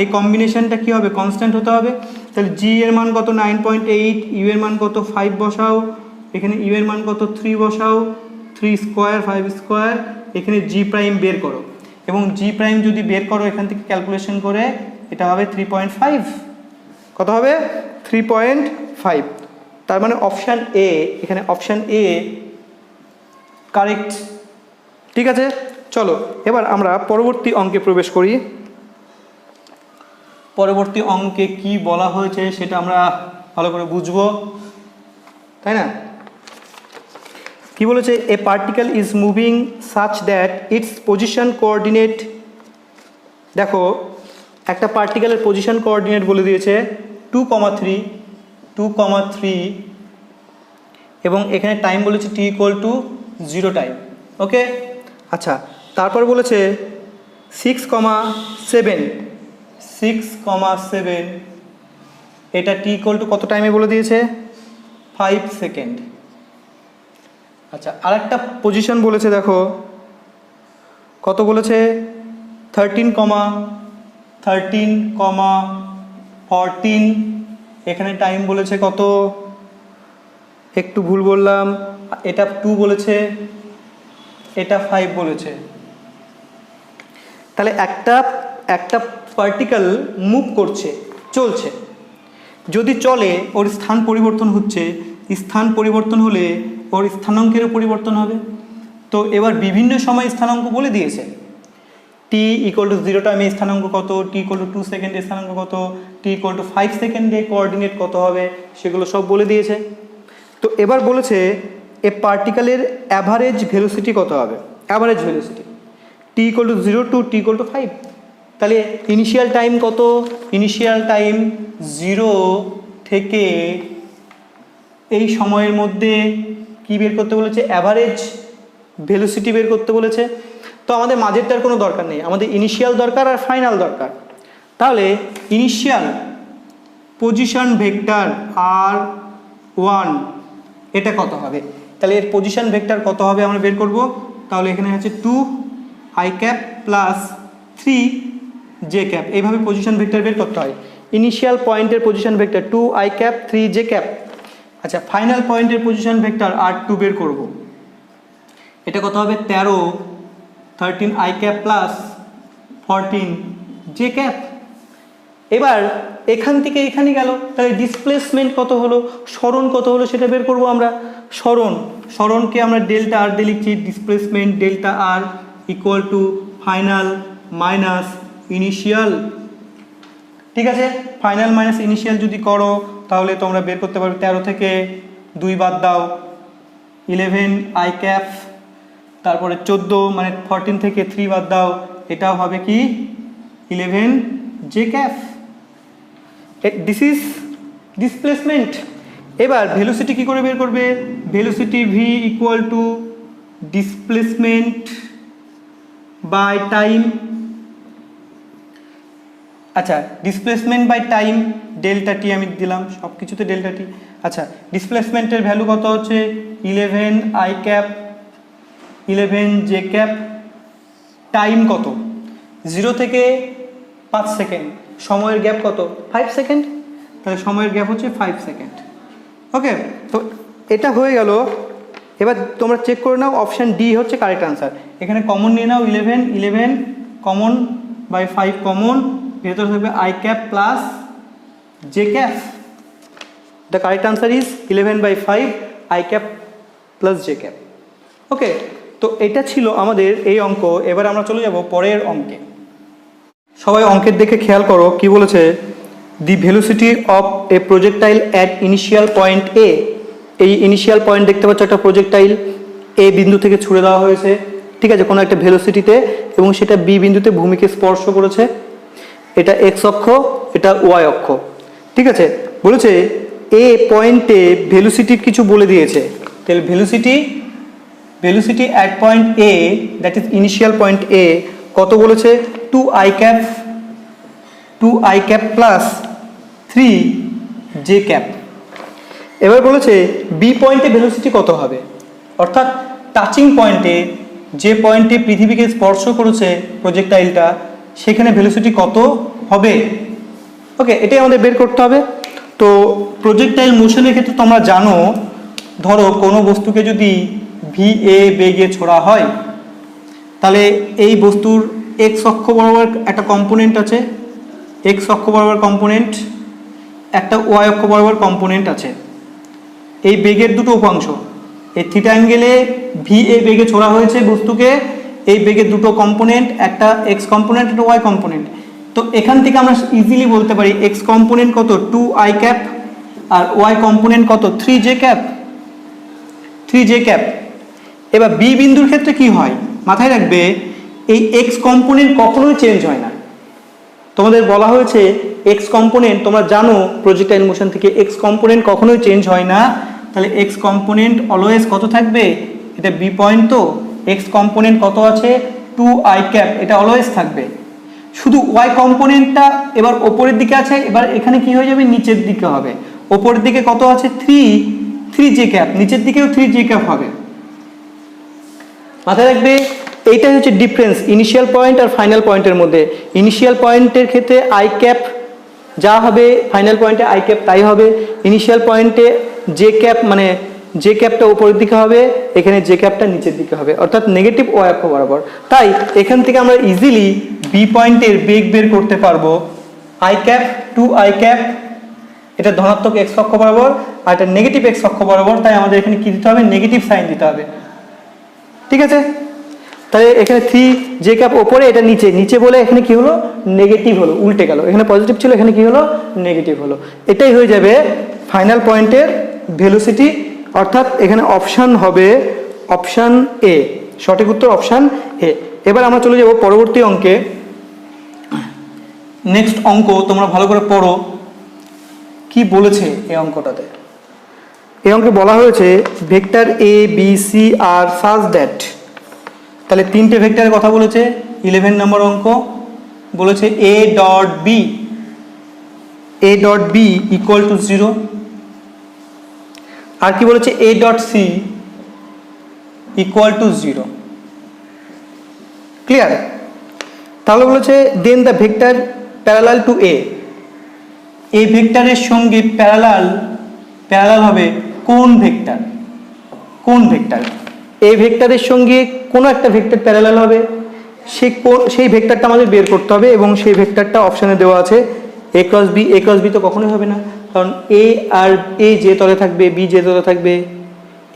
এই কম্বিনেশনটা কি হবে? কনস্ট্যান্ট হতে হবে। তাহলে জি এর মান কত? 9.8, ইউ এর মান কত? 5 বসাও, এখানে ইউ এর মান কত? 3 বসাও, 3 স্কোয়ার 5 স্কোয়ার, এখানে জি প্রাইম বের করো, এবং জি প্রাইম যদি বের করো এখান থেকে ক্যালকুলেশন করে, এটা হবে 3.5। কত হবে? 3.5। তার মানে অপশান এ, এখানে অপশান এ কারেক্ট। ঠিক আছে, চলো এবার আমরা পরবর্তী অঙ্কে প্রবেশ করি। পরবর্তী অঙ্কে কি বলা হয়েছে সেটা আমরা ভালো করে বুঝবো, তাই না? কি বলেছে? A particle is moving such that its position coordinate. দেখো, একটা পার্টিকেলের পজিশন কোঅর্ডিনেট বলে দিয়েছে 2,3 এবং এখানে টাইম বলেছে t = 0 টাইম। ওকে, আচ্ছা, তারপর বলেছে 6,7 এটা t = কত টাইমে বলে দিয়েছে? 5 সেকেন্ড। আচ্ছা, আরেকটা পজিশন বলেছে, দেখো কত বলেছে? 13,14, এখানে টাইম বলেছে কত? একটু ভুল বললাম, এটা 2 বলেছে, এটা 5 বলেছে। তাহলে একটা পার্টিকেল মুভ করছে, চলছে, যদি চলে ওর স্থান পরিবর্তন হচ্ছে, স্থান পরিবর্তন হলে ওর স্থানাঙ্কেরও পরিবর্তন হবে। তো এবার বিভিন্ন সময় স্থানাঙ্ক বলে দিয়েছে, t = 0 টাইমে স্থানাঙ্ক কত, t = 2 সেকেন্ডে স্থানাঙ্ক কত, t = 5 সেকেন্ডে কোঅর্ডিনেট কত হবে, সেগুলো সব বলে দিয়েছে। তো এবার বলেছে এ পার্টিকেলের অ্যাভারেজ ভেলোসিটি কত হবে? Average velocity t = 0 to t = 5। তাহলে ইনিশিয়াল টাইম কত? ইনিশিয়াল টাইম 0 থেকে এই সময়ের মধ্যে কি বের করতে বলেছে? অ্যাভারেজ ভেলোসিটি বের করতে বলেছে। তো আমাদের মাঝেরটার কোনো দরকার নেই, আমাদের ইনিশিয়াল দরকার আর ফাইনাল দরকার। তাহলে ইনিশিয়াল পজিশন ভেক্টর r1 এটা কত হবে? তাহলে এর পজিশন ভেক্টর কত হবে আমরা বের করব। তাহলে এখানে আছে 2i cap plus 3j cap, এইভাবে পজিশন ভেক্টর বের করতে হয়। ইনিশিয়াল পয়েন্টের position vector 2i cap 3j cap. আচ্ছা, ফাইনাল পয়েন্টের পজিশন ভেক্টর r2 বের করব। এটা কত হবে? 13i cap plus 14j cap. এবার এখান থেকে এখানে গেল, তাহলে ডিসপ্লেসমেন্ট কত হলো, সরণ কত হলো সেটা বের করব আমরা। সরণকে আমরা ডেল্টা আর দিয়ে লিখছি, ডিসপ্লেসমেন্ট ডেল্টা আর = ফাইনাল মাইনাস ইনিশিয়াল। ঠিক আছে, ফাইনাল মাইনাস ইনিশিয়াল যদি করো তাহলে তোমরা বের করতে পারবে 13 থেকে 2 বাদ দাও 11i ক্যাপ, তারপরে 14 মানে 14 থেকে 3 বাদ দাও, এটাও হবে কি 11j cap. This is displacement. এবার ভেলোসিটি কি করে বের করবে? Velocity v = displacement by time. আচ্ছা, displacement by time delta t আমি দিলাম, সব কিছুতে ডেল্টা টি। আচ্ছা, ডিসপ্লেসমেন্টের ভ্যালু কত হচ্ছে? 11i cap 11j cap. Time কত? 0 থেকে 5 সেকেন্ড, সময়ের গ্যাপ কত? 5 সেকেন্ড। তাহলে সময়ের গ্যাপ হচ্ছে 5 সেকেন্ড। ওকে, তো এটা হয়ে গেল। এবার তোমরা চেক করে নাও, অপশান ডি হচ্ছে কারেক্ট আনসার। এখানে কমন নিয়ে নাও, 11 কমন বাই 5 কমন, ভেতর থাকবে i cap plus j cap. The correct answer is 11/5 i cap plus j cap. Okay, তো এটা ছিল আমাদের এই অঙ্ক। এবার আমরা চলে যাব পরের অঙ্কে। সবাই অঙ্কের দেখে খেয়াল করো কি বলেছে। The velocity of a projectile at initial point a. এই ইনিশিয়াল পয়েন্ট দেখতে পাচ্ছ, একটা প্রজেক্টাইল এ বিন্দু থেকে ছুড়ে দেওয়া হয়েছে, ঠিক আছে, কোনো একটা ভেলোসিটিতে, এবং সেটা বি বিন্দুতে ভূমিকে স্পর্শ করেছে। এটা এক্স অক্ষ, এটা ওয়াই অক্ষ, ঠিক আছে। বলেছে এ পয়েন্টে ভেলোসিটির কিছু বলে দিয়েছে। তাহলে velocity at point a, that is initial point a, কত বলেছে? 2i cap plus 3j cap. এবার বলেছে বি পয়েন্টে ভেলোসিটি কত হবে, অর্থাৎ টাচিং পয়েন্টে, যে পয়েন্টে পৃথিবীকে স্পর্শ করেছে প্রজেক্টাইলটা, সেখানে ভেলোসিটি কত হবে। ওকে, এটাই আমাদের বের করতে হবে। তো প্রজেক্টাইল মোশনের ক্ষেত্রে তোমরা জানো, ধরো কোনো বস্তুকে যদি ভি এ বেগে ছোড়া হয়, তাহলে এই বস্তুর এক্স অক্ষ বরাবর একটা কম্পোনেন্ট আছে, এক্স অক্ষ বরাবর কম্পোনেন্ট, একটা ওয়াই অক্ষ বরাবর কম্পোনেন্ট আছে। এই বেগের দুটো উপাংশ, এই থিটা অ্যাঙ্গেলে ভি এ বেগে ছোড়া হয়েছে বস্তুকে, এই বেগের দুটো কম্পোনেন্ট, একটা এক্স কম্পোনেন্ট, একটা ওয়াই কম্পোনেন্ট। তো এখান থেকে আমরা ইজিলি বলতে পারি এক্স কম্পোনেন্ট কত 2i ক্যাপ, আর ওয়াই কম্পোনেন্ট কত 3j ক্যাপ, 3j ক্যাপ। এবার বি বিন্দুর ক্ষেত্রে কি হয় মাথায় রাখবে, এই এক্স কম্পোনেন্ট কখনোই চেঞ্জ হয় না। তোমাদের বলা হয়েছে এক্স কম্পোনেন্ট, তোমরা জানো প্রজেক্টাইল মোশন থেকে এক্স কম্পোনেন্ট কখনোই চেঞ্জ হয় না। তাহলে এক্স কম্পোনেন্ট অলওয়েজ কত থাকবে, এটা বি পয়েন্ট, তো এক্স কম্পোনেন্ট কত আছে 2i ক্যাপ, এটা অলওয়েজ থাকবে। শুধু ওয়াই কম্পোনেন্টটা এবার ওপরের দিকে আছে, এবার এখানে কি হয়ে যাবে, নিচের দিকে হবে। ওপরের দিকে কত আছে 3j ক্যাপ, নিচের দিকেও 3j ক্যাপ হবে। মাথায় রাখবে এইটাই হচ্ছে ডিফারেন্স ইনিশিয়াল পয়েন্ট আর ফাইনাল পয়েন্টের মধ্যে। ইনিশিয়াল পয়েন্টের ক্ষেত্রে আই ক্যাপ যা হবে, ফাইনাল পয়েন্টে আই ক্যাপ তাই হবে। ইনিশিয়াল পয়েন্টে জে ক্যাপ, মানে জে ক্যাপটা উপরের দিকে হবে, এখানে জে ক্যাপটা নিচের দিকে হবে, অর্থাৎ নেগেটিভ ওয়াই অক্ষ বরাবর। তাই এখান থেকে আমরা ইজিলি বি পয়েন্টের বেগ বের করতে পারবো, আই ক্যাপ 2i ক্যাপ, এটা ধনাত্মক এক্স অক্ষ বরাবর, আর এটা নেগেটিভ এক্স অক্ষ বরাবর। তাই আমাদের এখানে কি দিতে হবে, নেগেটিভ সাইন দিতে হবে। ঠিক আছে, তাহলে এখানে 3j ক্যাপ ওপরে, এটা নিচে, নিচে বলে এখানে কি হলো, নেগেটিভ হলো, উল্টে গেল। এখানে পজিটিভ ছিল, এখানে কি হলো, নেগেটিভ হলো। এটাই হয়ে যাবে ফাইনাল পয়েন্টের ভেলোসিটি, অর্থাৎ এখানে অপশান হবে অপশান এ, সঠিক উত্তর অপশান এ। এবার আমরা চলে যাব পরবর্তী অঙ্কে। নেক্সট অঙ্ক তোমরা ভালো করে পড়ো, কি বলেছে এই অঙ্কটাতে। এই অঙ্কে বলা হয়েছে vector A B C are such that, তাহলে তিনটে ভেক্টরের কথা বলেছে। 11 নম্বর অঙ্ক বলেছে A dot B equal to 0, আর কি বলেছে A dot C equal to 0। Clear? তাহলে বলেছে then the vector parallel to A, এই ভেক্টরের সঙ্গে প্যারালাল হবে কোন ভেক্টর, কোন ভেক্টর, এই ভেক্টরের সঙ্গে কোনো একটা ভেক্টর প্যারালাল হবে, সেই ভেক্টরটা আমাদের বের করতে হবে। এবং সেই ভেক্টরটা অপশানে দেওয়া আছে এ ক্রস বি। এ ক্রস বি তো কখনোই হবে না, কারণ এ আর এ যে তলে থাকবে, বি যে তলে থাকবে,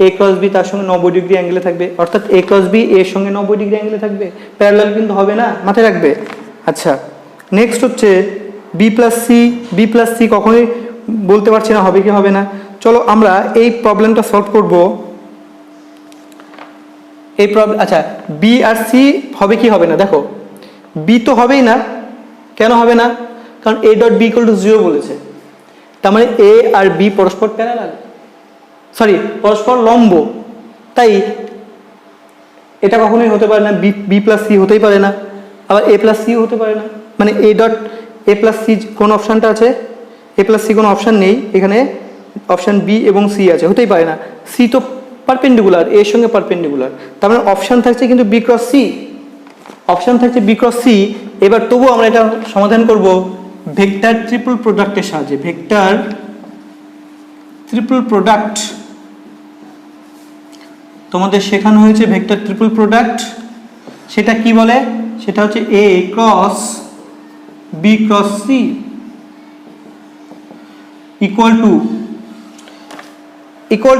এ ক্রস বি তার সঙ্গে 90 ডিগ্রি অ্যাঙ্গেলে থাকবে, অর্থাৎ এ ক্রস বি এর সঙ্গে 90 ডিগ্রি অ্যাঙ্গেলে থাকবে, প্যারালাল কিন্তু হবে না, মাথায় রাখবে। আচ্ছা, নেক্সট হচ্ছে বি প্লাস সি কখনোই বলতে পারছি না হবে কি হবে না। চলো আমরা এই প্রবলেমটা সলভ করব। এই প্রবলেম, আচ্ছা বি আর সি হবে কি হবে না, দেখো বি তো হবেই না। কেন হবে না, কারণ A dot B equal to 0 বলেছে, তার মানে এ আর বি পরস্পর প্যারালাল, সরি পরস্পর লম্ব, তাই এটা কখনোই হতে পারে না। বি প্লাস সি হতেই পারে না, আবার এ প্লাস সি হতে পারে না, মানে এ প্লাস সি কোন অপশানটা আছে, এ প্লাস সি কোনো অপশান নেই এখানে, অপশান বি এবং সি আছে, হতেই পারে না। সি তো পারপেন্ডিকুলার, এর সঙ্গে পারপেন্ডিকুলার, তার মানে অপশান থাকছে কিন্তু বি ক্রস সি, অপশান থাকছে বি ক্রস সি। এবার তবু আমরা এটা সমাধান করব ভেক্টর ট্রিপল প্রোডাক্টের সাহায্যে। ভেক্টর ট্রিপল প্রোডাক্ট তোমাদের শেখানো হয়েছে, ভেক্টর ট্রিপল প্রোডাক্ট, সেটা কি বলে, সেটা হচ্ছে a cross b cross c equal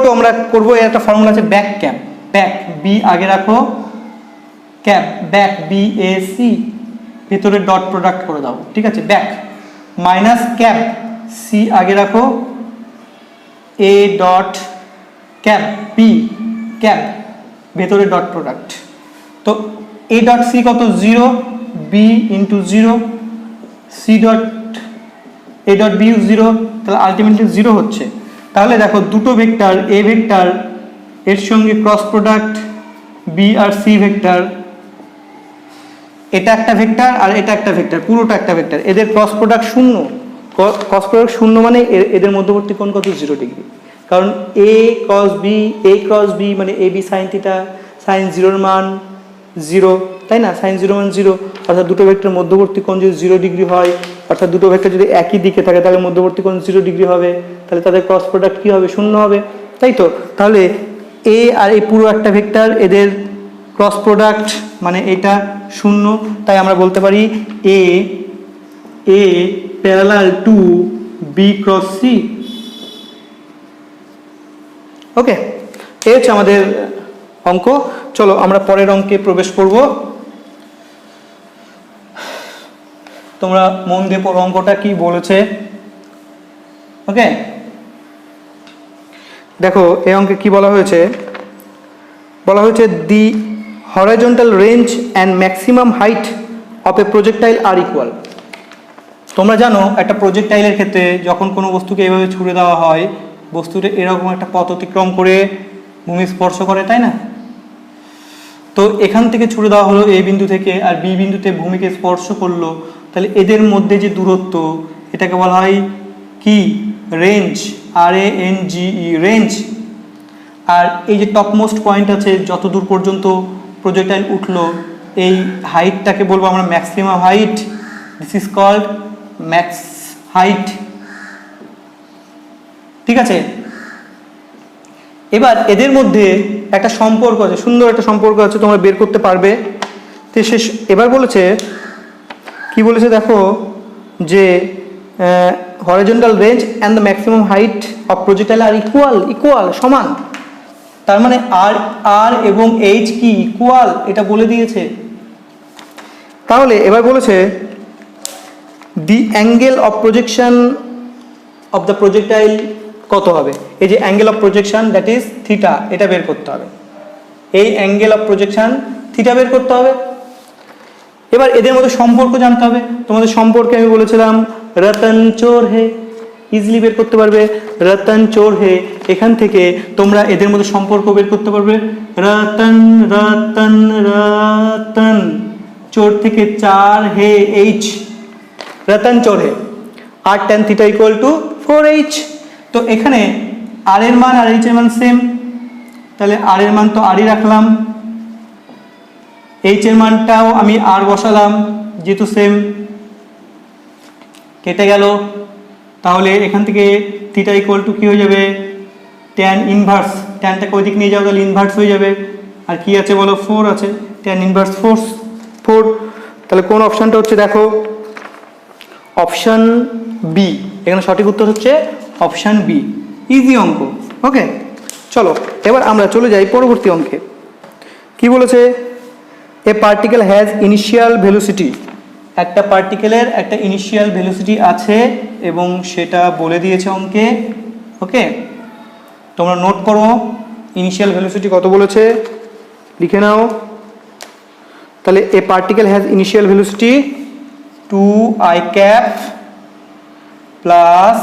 to আমরা করবো, এর একটা ফর্মুলা আছে ব্যাক ক্যাপ, ব্যাক বি আগে রাখো, cap back B A C, ভেতরে ডট প্রোডাক্ট করে দাও, ঠিক আছে, ব্যাক মাইনাস ক্যাপ সি আগে রাখো, A dot cap B, cap ভেতরে ডট প্রোডাক্ট। তো এ ডট সি কত 0, B into 0, C dot A dot B 0, তাহলে আলটিমেটলি 0 হচ্ছে। তাহলে দেখো দুটো ভেক্টর, এ ভেক্টর এর সঙ্গে ক্রস প্রোডাক্ট বি আর সি ভেক্টর, এটা একটা ভেক্টর আর এটা একটা ভেক্টর, পুরোটা একটা ভেক্টর, এদের ক্রস প্রোডাক্ট 0, ক্রস প্রোডাক্ট 0 মানে এদের মধ্যবর্তী কোণ কত 0 ডিগ্রি, কারণ এ ক্রস বি মানে A B sine theta, sign জিরোর মান 0, তাই না? সাইন 0 মান 0, অর্থাৎ দুটো ভেক্টর মধ্যবর্তী কোণ যদি 0 ডিগ্রি হয়, অর্থাৎ দুটো ভেক্টর যদি একই দিকে থাকে তাহলে মধ্যবর্তী কোণ 0 ডিগ্রি হবে, তাহলে তাদের ক্রস প্রোডাক্ট কী হবে? 0 হবে, তাই তো? তাহলে এ আর এই পুরো একটা ভেক্টর, এদের ক্রস প্রোডাক্ট মানে এটা 0, তাই আমরা বলতে পারি a parallel to b cross c. Okay, এই হচ্ছে আমাদের অঙ্ক। চলো আমরা পরের অঙ্কে প্রবেশ করব। তোমরা মন দিয়ে পড়ো অঙ্কটা কি বলেছে। ওকে, দেখো এই অঙ্কে কি বলা হয়েছে। বলা হয়েছে the horizontal range and maximum height of a projectile are equal. তোমরা জানো একটা প্রজেক্টাইলের ক্ষেত্রে যখন কোনো বস্তুকে এভাবে ছুড়ে দেওয়া হয়, বস্তুটা এরকম একটা পথ অতিক্রম করে ভূমি স্পর্শ করে, তাই না? তো এখান থেকে ছুড়ে দেওয়া হলো এ বিন্দু থেকে, আর বি বিন্দুতে ভূমিকে স্পর্শ করলো, তাহলে এদের মধ্যে যে দূরত্ব এটাকে বলা হয় কি? Range, RANGE, range. আর এই যে টপমোস্ট পয়েন্ট আছে, যত দূর পর্যন্ত প্রজেক্টাইল উঠলো, এই হাইটটাকে বলবো আমরা maximum height. This is called max height. ঠিক আছে, এবার এদের মধ্যে একটা সম্পর্ক আছে, সুন্দর একটা সম্পর্ক আছে, তোমরা বের করতে পারবে। তো শেষ এবার বলেছে কি বলেছে দেখো, যে horizontal range and the maximum height of projectile are equal, সমান। তার মানে আর এবং এইচ কি? ইকুয়াল, এটা বলে দিয়েছে। তাহলে এবার বলেছে the angle of projection of the projectile কত হবে? এই যে angle of projection that is theta, এটা বের করতে হবে। এই অ্যাঙ্গেল অফ প্রজেকশন থিটা বের করতে হবে। এবার এদের মধ্যে সম্পর্ক জানতে হবে। তোমাদের সম্পর্কে আমি বলেছিলাম রতন চোর হে, ইজিলি বের করতে পারবে। রতন চোর হে, এখান থেকে তোমরা এদের মধ্যে সম্পর্ক বের করতে পারবে। রতন রতন রতন, চোর থেকে 4, হে এইচ, রতন চোর হে। আর tan theta equal two 4h। তো এখানে আর এর মান আর এইচ এর মান সেম, তাহলে আর এর মান তো আরই রাখলাম, এইচ এর মানটাও আমি আর বসালাম যেহেতু সেম, কেটে গেল। তাহলে এখান থেকে থিটা ইকুয়াল টু কি হয়ে যাবে? ট্যান ইনভার্স, ট্যানটাকে ওই দিক নিয়ে যাও তাহলে ইনভার্স হয়ে যাবে। আর কি আছে বলো? 4 আছে, ট্যান ইনভার্স 4। তাহলে কোন অপশানটা হচ্ছে দেখো? Option B. এখানে সঠিক উত্তর হচ্ছে অপশান বি। ইজি অঙ্ক। ওকে, চলো এবার আমরা চলে যাই পরবর্তী অঙ্কে। কি বলেছে? A particle has initial velocity. একটা পার্টিকেলের একটা ইনিশিয়াল ভেলোসিটি আছে এবং সেটা বলে দিয়েছে অঙ্কে। ওকে, তোমরা নোট করো ইনিশিয়াল ভেলোসিটি কত বলেছে, লিখে নাও। তাহলে a particle has initial velocity 2i cap plus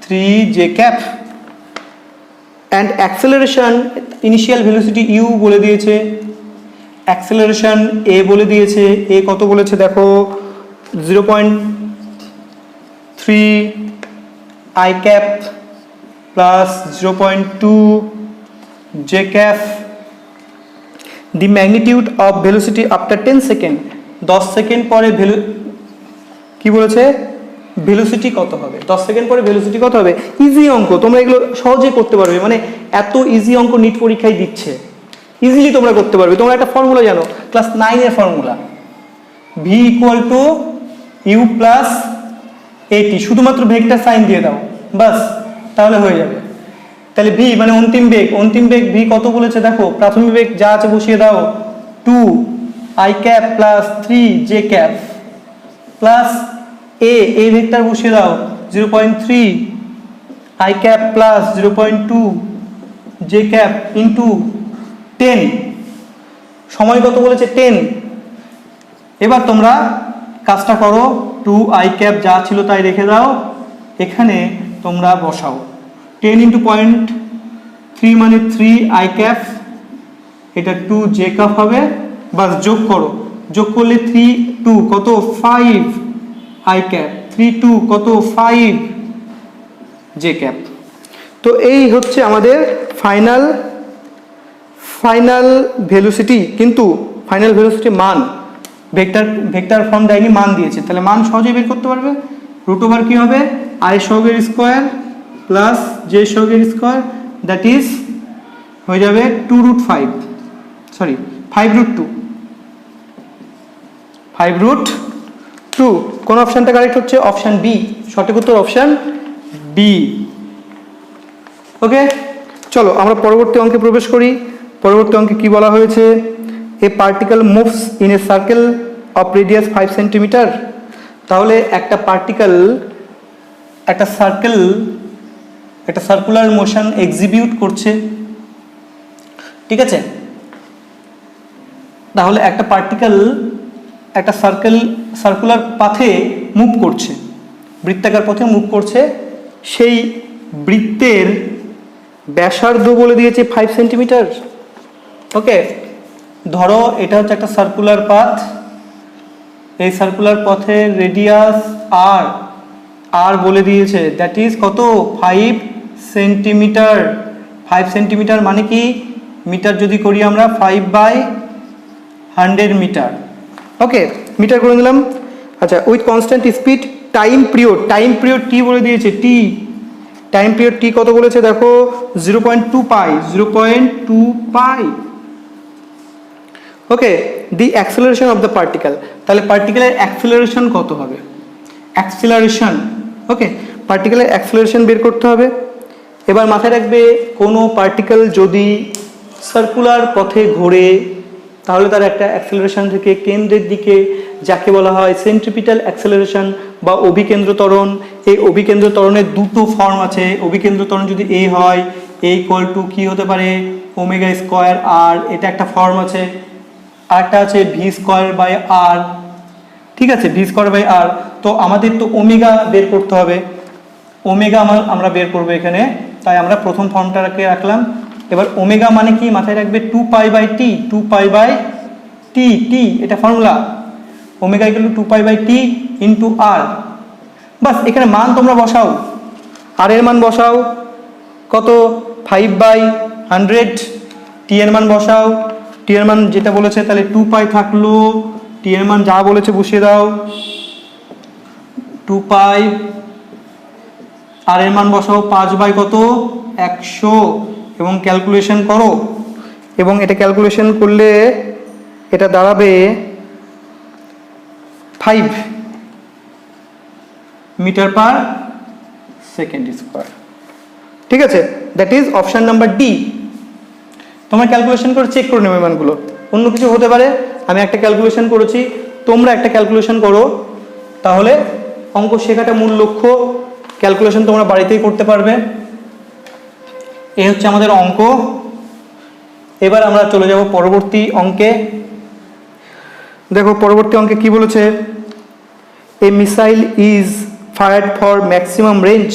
3j cap and acceleration initial velocity u বলে দিয়েছে, অ্যাক্সেলারেশন a বলে দিয়েছে। a কত বলেছে দেখো? 0.3 i cap plus 0.2 j cap। The magnitude of velocity after 10 second, 10 second পরে কি বলেছে? ভেলোসিটি কত হবে? 10 সেকেন্ড পরে ভেলোসিটি কত হবে? ইজি অঙ্ক, তোমরা এগুলো সহজেই করতে পারবে। মানে এত ইজি অঙ্ক নিট পরীক্ষায় দিচ্ছে, ইজিলি তোমরা করতে পারবে। তোমরা একটা ফর্মুলা জানো, ক্লাস 9 এর formula, v equal to u plus at, শুধুমাত্র ভেক্টর সাইন দিয়ে দাও বাস, তাহলে হয়ে যাবে। তাহলে v মানে অন্তিম বেগ, অন্তিম বেগ v কত বলেছে দেখো? প্রাথমিক বেগ যা আছে বসিয়ে দাও, 2i cap plus 3j cap plus a vector বসিয়ে দাও 0.3 i cap plus 0.2 j cap into 10, সময় কত বলেছে? 10। এবার তোমরা কাজটা করো, 2i cap যা ছিল তাই রেখে দাও, এখানে তোমরা বসাও 10 ইন্টু 0.3 মানে 3i cap, এটা 2j cap হবে, বাস যোগ করো। যোগ করলে 3 2 কত? 5i cap, 3 2 কত? 5j cap। তো এই হচ্ছে আমাদের ফাইনাল ভেলোসিটি, কিন্তু ফাইনাল ভেলোসিটি মান ভেক্টর ফর্ম দেয়নি, মান দিয়েছে, তাহলে মান সহজেই বের করতে পারবে। রুট ওভার কী হবে, আই সহগের স্কোয়ার প্লাস জে সহগের স্কোয়ার, দ্যাট ইজ হয়ে যাবে 5 √ 2। কোন অপশানটা কারেক্ট হচ্ছে, অপশান বি, সঠিক উত্তর অপশান বি। ওকে, চলো আমরা পরবর্তী অঙ্কে প্রবেশ করি। পরবর্তী অঙ্কে কি বলা হয়েছে, a particle moves in a circle of radius 5 centimetre. তাহলে একটা সার্কুলার মোশন এক্সিকিউট করছে, ঠিক আছে। তাহলে একটা পার্টিকেল একটা সার্কুলার পাথে মুভ করছে, বৃত্তাকার পথে মুভ করছে, সেই বৃত্তের ব্যাসার্ধ বলে দিয়েছে 5 সেন্টিমিটার। ওকে, ধরো এটা হচ্ছে একটা সার্কুলার পাথ, এই সার্কুলার পথের রেডিয়াস আর বলে দিয়েছে, দ্যাট ইজ কত, 5 সেন্টিমিটার। 5 সেন্টিমিটার মানে কি, মিটার যদি করি আমরা 5/100 মিটার। ওকে, মিটার করে নিলাম। আচ্ছা, with constant speed, time period t বলে দিয়েছে, টাইম পিরিয়ড টি কত বলেছে দেখো, 0.2 pi. Okay, the acceleration of the particle, তাহলে পার্টিকেলের অ্যাক্সেলারেশন কত হবে, ওকে, পার্টিকেলের অ্যাক্সেলারেশন বের করতে হবে। এবার মাথায় রাখবে, কোনো পার্টিকেল যদি সার্কুলার পথে ঘোরে তাহলে তার একটা অ্যাক্সেলারেশন থেকে কেন্দ্রের দিকে, যাকে বলা হয় সেন্ট্রিপিটাল অ্যাক্সেলারেশন বা অভিকেন্দ্র ত্বরণ। এই অভিকেন্দ্র ত্বরণের দুটো ফর্ম আছে। অভিকেন্দ্র ত্বরণ যদি এ হয়, এ ইকুয়াল টু কি হতে পারে, ওমেগা স্কোয়ার আর, এটা একটা ফর্ম আছে। আরটা আছে v²/r, ঠিক আছে, v²/r। তো আমাদের তো ওমেগা বের করতে হবে, ওমেগা আমরা বের করবো এখানে, তাই আমরা প্রথম ফর্মটাকে রাখলাম। এবার ওমেগা মানে কি, মাথায় রাখবে 2π/t, 2π/t, এটা formula, omega equal to 2π/t into r. বাস, এখানে মান তোমরা বসাও, আর এর মান বসাও কত, 5/100, টি এর মান বসাও, টি এর মান যেটা বলেছে, তাহলে 2π থাকলো, টি এর মান যা বলেছে বসিয়ে দাও, 2π, আর এর মান বসাও 5/100, এবং ক্যালকুলেশন করো, এবং এটা ক্যালকুলেশন করলে এটা দাঁড়াবে 5 মিটার/সেকেন্ড²। ঠিক আছে, that is option number D. তোমরা ক্যালকুলেশন করে চেক করে নেবে মানগুলো, অন্য কিছু হতে পারে। আমি একটা ক্যালকুলেশন করেছি, তোমরা একটা ক্যালকুলেশন করো, তাহলে অঙ্ক শেখাটা মূল লক্ষ্য। ক্যালকুলেশন তোমরা বাড়িতেই করতে পারবে। এই হচ্ছে আমাদের অঙ্ক। এবার আমরা চলে যাব পরবর্তী অঙ্কে। দেখো পরবর্তী অঙ্কে কি বলেছে, a missile is fired for maximum range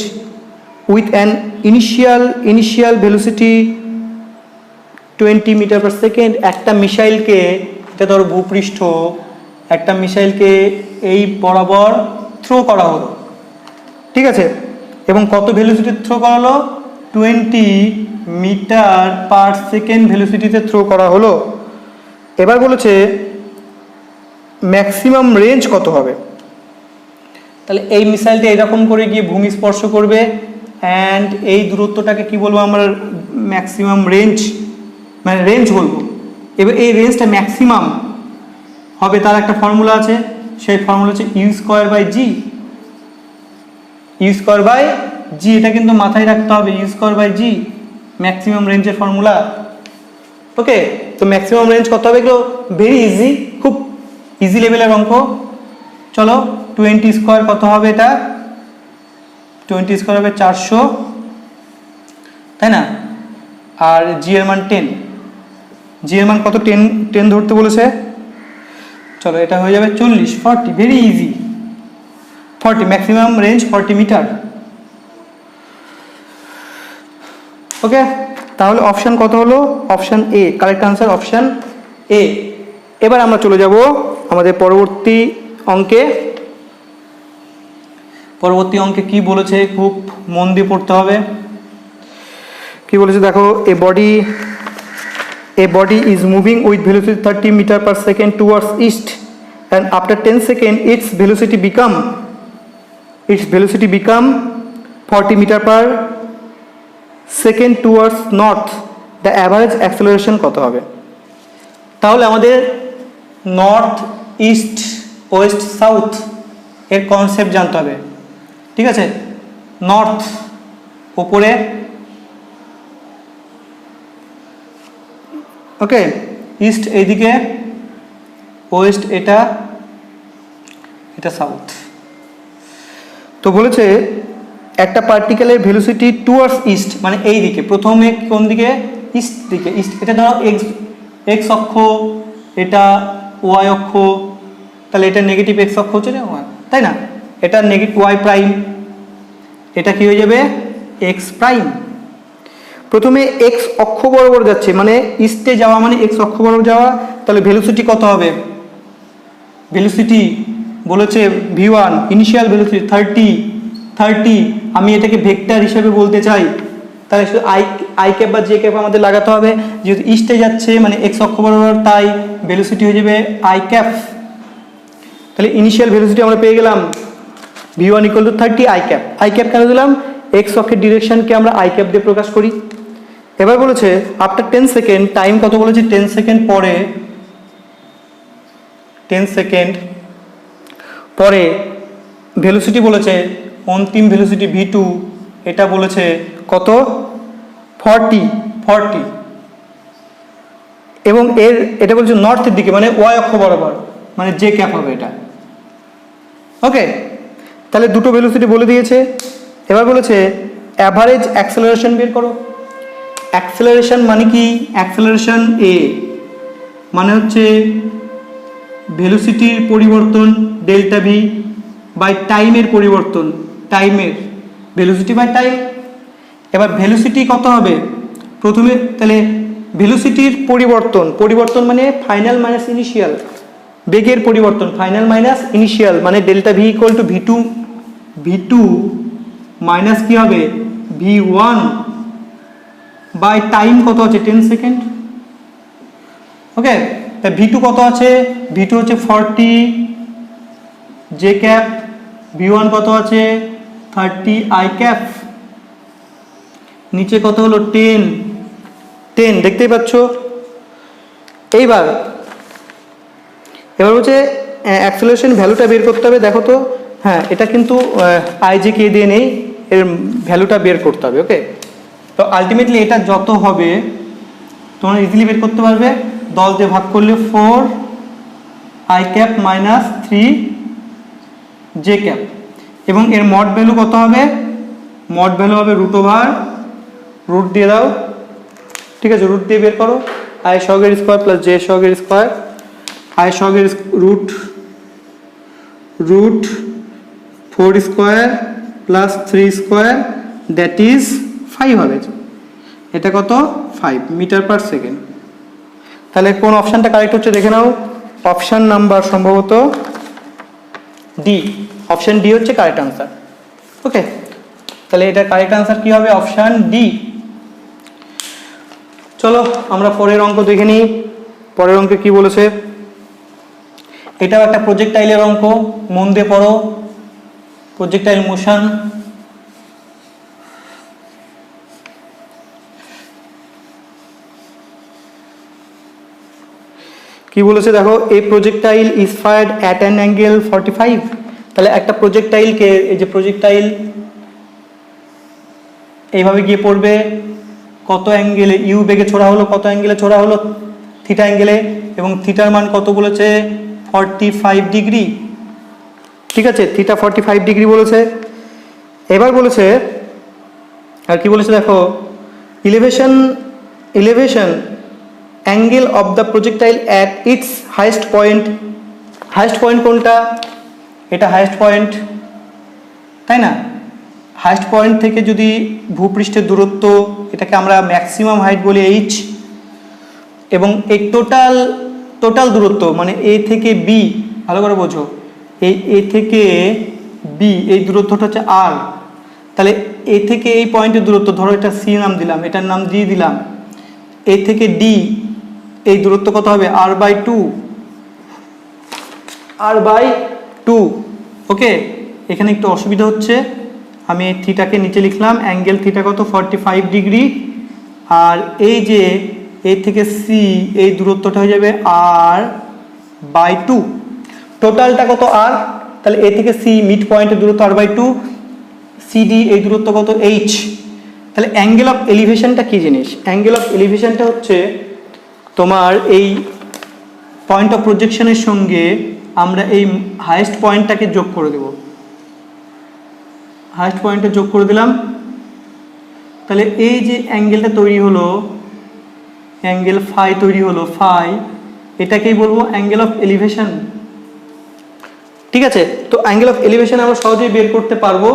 with an initial velocity 20 মিটার/সেকেন্ড। একটা মিসাইলকে, এটা ধরো ভূপৃষ্ঠ, একটা মিসাইলকে এই বরাবর থ্রো করা হলো, ঠিক আছে, এবং কত ভেলোসিটি থ্রো করা হলো, 20 মিটার/সেকেন্ড ভেলোসিটিতে থ্রো করা হলো। এবার বলেছে ম্যাক্সিমাম রেঞ্জ কত হবে। তাহলে এই মিসাইলটা এরকম করে গিয়ে ভূমি স্পর্শ করবে, অ্যান্ড এই দূরত্বটাকে কি বলবো আমরা, ম্যাক্সিমাম রেঞ্জ, মানে রেঞ্জ বলবো। এবার এই রেঞ্জটা ম্যাক্সিমাম হবে, তার একটা ফর্মুলা আছে, সেই ফর্মুলা হচ্ছে u²/g। u²/g, এটা কিন্তু মাথায় রাখতে হবে, u²/g ম্যাক্সিমাম রেঞ্জের ফর্মুলা। ওকে, তো ম্যাক্সিমাম রেঞ্জ কত হবে, এগুলো ভেরি ইজি, খুব ইজি লেভেলের অঙ্ক। চলো 20² কত হবে, এটা 20² হবে 400, তাই না, আর জি এর মান 10, জি এর মান কত, 10 ধরতে বলেছে। চলো এটা হয়ে যাবে 40, very easy, 40, maximum range 40 metre. Okay, তাহলে অপশান কত হলো, option A, correct answer option A. এবার আমরা চলে যাব আমাদের পরবর্তী অঙ্কে। পরবর্তী অঙ্কে কি বলেছে খুব মন দিয়ে পড়তে হবে। কি বলেছে দেখো, a body is moving with velocity 30 meter per second towards east, and after 10 seconds its velocity become 40 meter per second towards north. The average acceleration কত হবে? তাহলে আমাদের নর্থ, ইস্ট, ওয়েস্ট, সাউথ এর কনসেপ্ট জানতে হবে। ঠিক আছে, নর্থ উপরে, ওকে, ইস্ট এইদিকে, ওয়েস্ট এটা সাউথ। তো বলেছে একটা পার্টিকেলের ভেলোসিটি টুয়ার্ডস ইস্ট, মানে এই দিকে, প্রথমে কোন দিকে? ইস্ট দিকে। ইস্ট, এটা ধরো এক্স অক্ষ, এটা ওয়াই অক্ষ, তাহলে এটা নেগেটিভ এক্স অক্ষ হচ্ছে না, তাই না? এটা নেগেটিভ ওয়াই প্রাইম, এটা কি হয়ে যাবে? X prime. প্রথমে এক্স অক্ষ বরাবর যাচ্ছে, মানে ইস্টে যাওয়া মানে এক্স অক্ষ বরাবর যাওয়া, তাহলে ভেলোসিটি কত হবে? ভেলোসিটি বলেছে v1 ইনিশিয়াল ভেলোসিটি 30, আমি এটাকে ভেক্টর হিসেবে বলতে চাই, তাহলে শুধু আই ক্যাপ বা জে ক্যাপ আমাদের লাগাতে হবে। যেহেতু ইস্টে যাচ্ছে মানে এক্স অক্ষ বরাবর, তাই ভেলোসিটি হয়ে যাবে আই ক্যাপ। তাহলে ইনিশিয়াল ভেলোসিটি আমরা পেয়ে গেলাম v1 = 30 আই ক্যাপ কেন দিলাম? এক্স অক্ষের ডিরেকশনকে আমরা আই ক্যাপ দিয়ে প্রকাশ করি। এবার বলেছে আফটার 10 সেকেন্ড, টাইম কত বলেছে? 10 সেকেন্ড পরে, 10 সেকেন্ড পরে ভেলোসিটি বলেছে, অন্তিম ভেলোসিটি v2, এটা বলেছে কত? 40, এবং এটা বলছে নর্থের দিকে, মানে ওয়াই অক্ষ বরাবর, মানে জে ক্যাপ হবে এটা। ওকে, তাহলে দুটো ভেলোসিটি বলে দিয়েছে। এবার বলেছে অ্যাভারেজ অ্যাক্সেলারেশন বের করো। অ্যাক্সেলারেশন মানে কি? অ্যাক্সেলারেশন এ মানে হচ্ছে ভেলোসিটির পরিবর্তন ডেল্টা ভি বাই টাইমের পরিবর্তন, টাইমের ভেলোসিটি বাই টাইম। এবার ভেলোসিটি কত হবে? প্রথমে তাহলে ভেলোসিটির পরিবর্তন মানে ফাইনাল মাইনাস ইনিশিয়াল, বেগের পরিবর্তন ফাইনাল মাইনাস ইনিশিয়াল, মানে delta v equal to v two minus কি হবে? v1 বাই টাইম কত আছে? 10 সেকেন্ড। ওকে, তাই v2 কত আছে? v2 হচ্ছে 40 জে ক্যাপ, v1 কত আছে? 30 আই ক্যাপ। নিচে কত হলো? 10 দেখতেই পাচ্ছ। এবার বলছে অ্যাক্সেলারেশন ভ্যালুটা বের করতে হবে। দেখো তো, হ্যাঁ, এটা কিন্তু আই জে কে দিয়ে নেই, এর ভ্যালুটা বের করতে হবে। ওকে, তো আলটিমেটলি এটা যত হবে তোমরা ইজিলি বের করতে পারবে। 10 দিয়ে ভাগ করলে 4 I cap minus 3 J cap, এবং এর মড ভ্যালু কত হবে? মড ভ্যালু হবে রুট দিয়ে দাও। ঠিক আছে, রুট দিয়ে বের করো। আই সহগের স্কোয়ার প্লাস জে সহগের স্কোয়ার, আই সহগের root 4 square plus 3 square, that is 5 হবে। এটা কত? 5 মিটার পার সেকেন্ড। তাহলে কোন অপশানটা কারেক্ট হচ্ছে দেখে নাও। অপশান নাম্বার সম্ভবত ডি, অপশান ডি হচ্ছে কারেক্ট আনসার। ওকে, তাহলে এটা কারেক্ট আনসার কি হবে? Option D. চলো আমরা পরের অঙ্ক দেখে নিই। পরের অঙ্কে কি বলেছে? এটাও একটা প্রজেক্টাইলের অঙ্ক, মন দিয়ে পড়ো। Projectile motion. কি বলেছে দেখো, এই projectile is fired at an angle 45। তাহলে একটা প্রজেক্টাইলকে, এই যে প্রজেক্টাইল এইভাবে গিয়ে পড়বে, কত অ্যাঙ্গেলে ইউ বেগে ছোড়া হলো, কত অ্যাঙ্গেলে ছোড়া হলো? থিটা অ্যাঙ্গেলে, এবং থিটার মান কত বলেছে? 45 ডিগ্রি। ঠিক আছে, থিটা 45 ডিগ্রি বলেছে। এবার বলেছে আর কি বলেছে দেখো, ইলেভেশন angle of the projectile at it's highest point. Highest point কোনটা? এটা হাইয়েস্ট পয়েন্ট, তাই না? হাইয়েস্ট পয়েন্ট থেকে যদি ভূপৃষ্ঠের দূরত্ব, এটাকে আমরা ম্যাক্সিমাম হাইট বলি এইচ, এবং এই টোটাল দূরত্ব মানে এ থেকে বি, ভালো করে বোঝো, এই এ থেকে বি এই দূরত্বটা হচ্ছে আর। তাহলে এ থেকে এই পয়েন্টের দূরত্ব, ধরো এটা সি নাম দিলাম, এটার নাম ডি দিলাম, এ থেকে ডি এই দূরত্ব কত হবে r/2, r/2। ওকে, এখানে একটু অসুবিধা হচ্ছে, আমি থিটাকে নিচে লিখলাম, অ্যাঙ্গেল থিটা কত 45 ডিগ্রি, আর এই যে এ থেকে সি এই দূরত্বটা হয়ে যাবে r/2। টোটালটা কত r, তাহলে এ থেকে সি মিড পয়েন্টের দূরত্ব r/2, সিডি এই দূরত্ব কত h। তাহলে অ্যাঙ্গেল অফ এলিভেশনটা কি জিনিস? অ্যাঙ্গেল অফ এলিভেশনটা হচ্ছে তোমার এই পয়েন্ট অফ প্রজেকশনের সঙ্গে আমরা এই হাইয়েস্ট পয়েন্টটাকে যোগ করে দেব, হাইয়েস্ট পয়েন্টটা যোগ করে দিলাম। তাহলে এই যে অ্যাঙ্গেলটা তৈরি হলো, অ্যাঙ্গেল ফাই তৈরি হলো, ফাই, এটাকেই বলবো অ্যাঙ্গেল অফ এলিভেশন। ঠিক আছে, তো অ্যাঙ্গেল অফ এলিভেশন আমরা সহজেই বের করতে পারবো।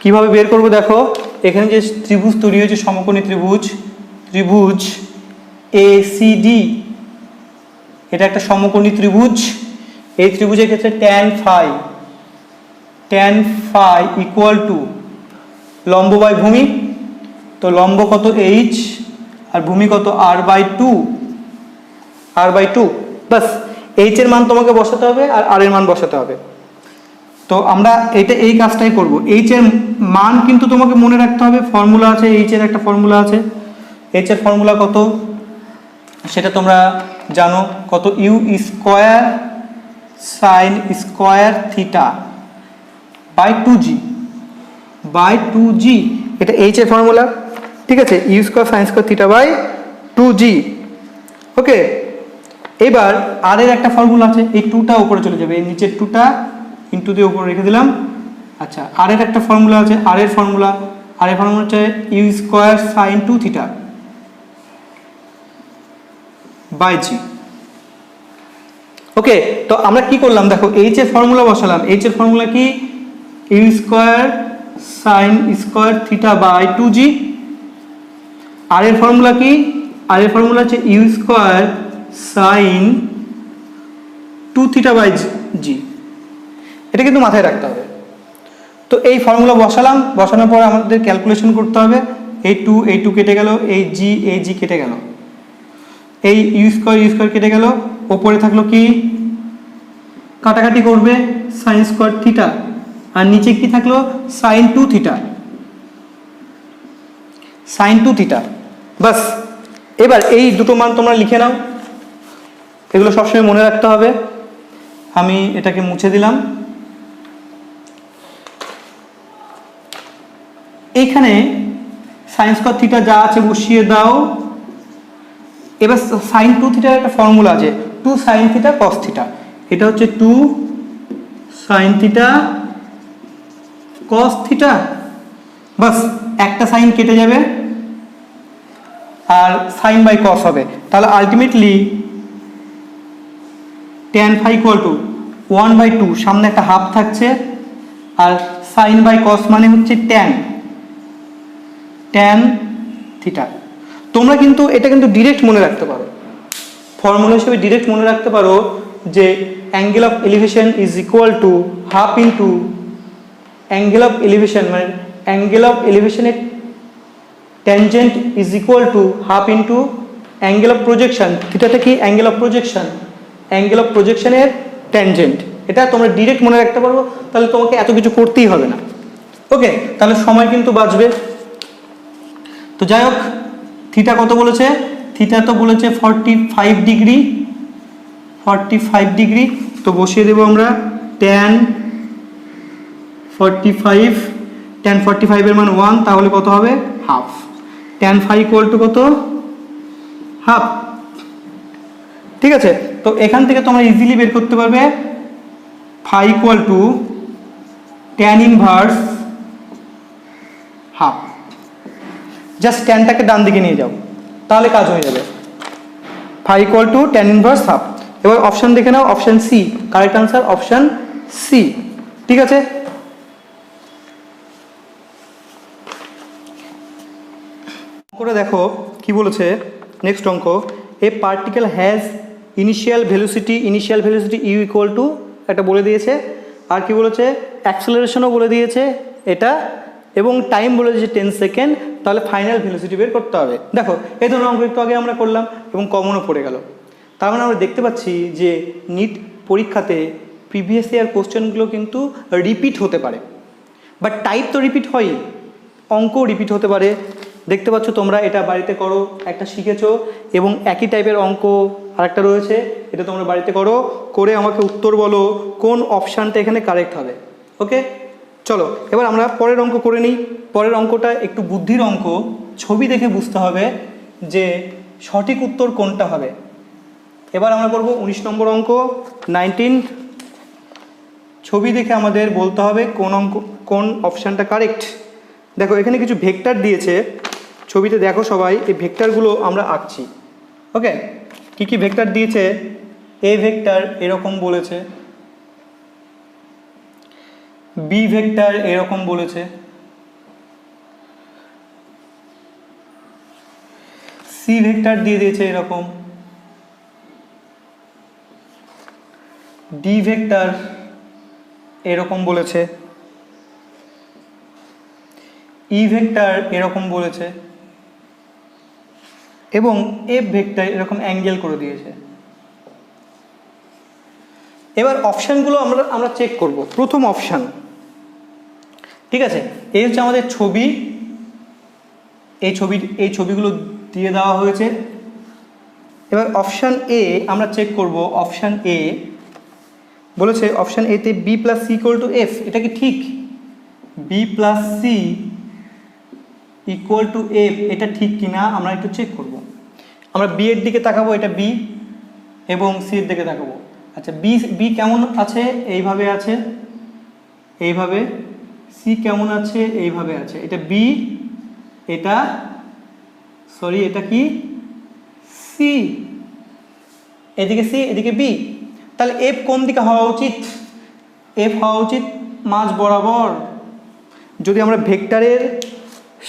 কিভাবে বের করবো দেখো, এখানে যে ত্রিভুজ তৈরি হয়েছে, সমকোণী ত্রিভুজ, ত্রিভুজ এসিডি, এটা একটা সমকোণী ত্রিভুজ। এই ত্রিভুজের ক্ষেত্রে ট্যান ফাই ইকুয়াল টু লম্ব বাই ভূমি, তো লম্ব কত h আর ভূমি কত r/2, বাস। h এর মান তোমাকে বসাতে হবে আর r এর মান বসাতে হবে। তো আমরা এটা এই কাজটাই করব। h এর মান কিন্তু তোমাকে মনে রাখতে হবে, ফর্মুলা আছে, h এর একটা ফর্মুলা আছে। h এর ফর্মুলা কত সেটা তোমরা জানো, কত u square sine square theta by 2g, এটা h এর ফর্মুলা। ঠিক আছে, u square sine square theta by 2g। Okay, এবার r এর একটা ফর্মুলা আছে, এই 2টা উপরে চলে যাবে, এই নিচের 2টা ইনটু দিয়ে উপরে রেখে দিলাম। আচ্ছা, r এর একটা ফর্মুলা আছে, r এর ফর্মুলা হচ্ছে u square sine 2 theta by g। Okay, তো আমরা কি করলাম দেখো, h এর ফর্মুলা বসালাম। h এর ফর্মুলা কি, u square sine square theta by 2g। r এর ফর্মুলা কি, r এর ফর্মুলা হচ্ছে u square sine 2 theta by g। এটা কিন্তু মাথায় রাখতে হবে। তো এই ফর্মুলা বসালাম, বসানোর পর আমাদের ক্যালকুলেশন করতে হবে। এই 2 কেটে গেল, এই g কেটে গেল, এই ইউ স্কয়ার কেটে গেল, ওপরে থাকলো কি, কাটাকাটি করবে সাইন স্কয়ার থিটা, আর নিচে কি থাকলো সাইন 2 থিটা, বাস। এবার এই দুটো মান তোমরা লিখে নাও, এগুলো সবসময় মনে রাখতে হবে। আমি এটাকে মুছে দিলাম। এইখানে সাইন স্কয়ার থিটা যা আছে বসিয়ে দাও। এবার সাইন 2 থিটার একটা ফর্মুলা আছে, 2 সাইন থিটা কস থিটা, এটা হচ্ছে 2 সাইন থিটা কস থিটা, বাস। একটা সাইন কেটে যাবে আর সাইন বাই কস হবে, তাহলে ultimately tan phi equal to 1/2, সামনে একটা হাফ থাকছে, আর সাইন বাই কস মানে হচ্ছে ট্যান থিটা। তোমরা কিন্তু এটা কিন্তু ডিরেক্ট মনে রাখতে পারো, ফর্মুলা হিসেবে ডিরেক্ট মনে রাখতে পারো যে angle of elevation is equal to half into angle of elevation, মানে অ্যাঙ্গেল অফ এলিভেশনের tangent is equal to half into angle of projection. থিটাটা কি, অ্যাঙ্গেল অফ প্রজেকশনের ট্যানজেন্ট। এটা তোমরা ডিরেক্ট মনে রাখতে পারবো, তাহলে তোমাকে এত কিছু করতেই হবে না। ওকে, তাহলে সময় কিন্তু বাঁচবে। তো যাই হোক, থিটা কত বলেছে, থিটা তো বলেছে 45 ডিগ্রি, তো বসিয়ে দেবো আমরা ট্যান 45 এর মান 1, তাহলে কত হবে half. Tan phi equal to কত, হাফ। ঠিক আছে, তো এখান থেকে তোমরা ইজিলি বের করতে পারবে phi equal to tan inverse half. Just ট্যানটাকে ডান দিকে নিয়ে যাও, তাহলে কাজ হয়ে যাবে। Phi equal to tan inverse half. এবার অপশন দেখে নাও, option C correct answer, option C. ঠিক আছে, করে দেখো কি বলেছে নেক্সট অঙ্ক। A particle has initial velocity u equal to একটা বলে দিয়েছে, আর কি বলেছে অ্যাক্সেলারেশনও বলে দিয়েছে, এটা এবং টাইম বলেছে যে 10 সেকেন্ড, তাহলে ফাইনাল ভেলোসিটি বের করতে হবে। দেখো এই ধরনের অঙ্ক একটু আগে আমরা করলাম এবং কমনও পড়ে গেল। তার মানে আমরা দেখতে পাচ্ছি যে নিট পরীক্ষাতে প্রিভিয়াস ইয়ার কোশ্চেনগুলো কিন্তু রিপিট হতে পারে, বাট টাইপ তো রিপিট হয়ই, অঙ্কও রিপিট হতে পারে। দেখতে পাচ্ছ তোমরা, এটা বাড়িতে করো, একটা শিখেছো এবং একই টাইপের অঙ্ক আরেকটা রয়েছে, এটা তোমরা বাড়িতে করো, করে আমাকে উত্তর বলো কোন অপশানটা এখানে কারেক্ট হবে। ওকে, চলো এবার আমরা পরের অঙ্ক করে নিই। পরের অঙ্কটা একটু বুদ্ধির অঙ্ক, ছবি দেখে বুঝতে হবে যে সঠিক উত্তর কোনটা হবে। এবার আমরা করব 19 নম্বর অঙ্ক 19। ছবি দেখে আমাদের বলতে হবে কোন অপশানটা কারেক্ট। দেখো এখানে কিছু ভেক্টর দিয়েছে ছবিতে, দেখো সবাই এই ভেক্টরগুলো আমরা আঁকছি। ওকে, কি কি ভেক্টর দিয়েছে? এ ভেক্টর এরকম বলেছে, বি ভেক্টর এরকম বলেছে, সি ভেক্টর দিয়ে দিয়েছে এরকম, ডি ভেক্টর এরকম বলেছে, ই ভেক্টর এরকম বলেছে এবং এফ ভেক্টর এরকম অ্যাঙ্গেল করে দিয়েছে। এবার অপশানগুলো আমরা চেক করব। প্রথম অপশান, ঠিক আছে, এই হচ্ছে আমাদের ছবি, এই ছবিগুলো দিয়ে দেওয়া হয়েছে। এবার অপশান এ আমরা চেক করব। অপশান এ বলেছে, অপশান এতে B plus C equal to F, এটা কি ঠিক? B plus C equal to F, এটা ঠিক কিনা আমরা একটু চেক করব। আমরা বি এর দিকে তাকাবো, এটা বি, এবং সি এর দিকে তাকাবো। আচ্ছা, বি কেমন আছে? এইভাবে আছে, এইভাবে। সি কেমন আছে? এইভাবে আছে। এটা বি, এটা এটা কি? সি। এদিকে সি, এদিকে বি। তাহলে এফ কোন দিকে হওয়া উচিত? এফ হওয়া উচিত মাঝ বরাবর। যদি আমরা ভেক্টরের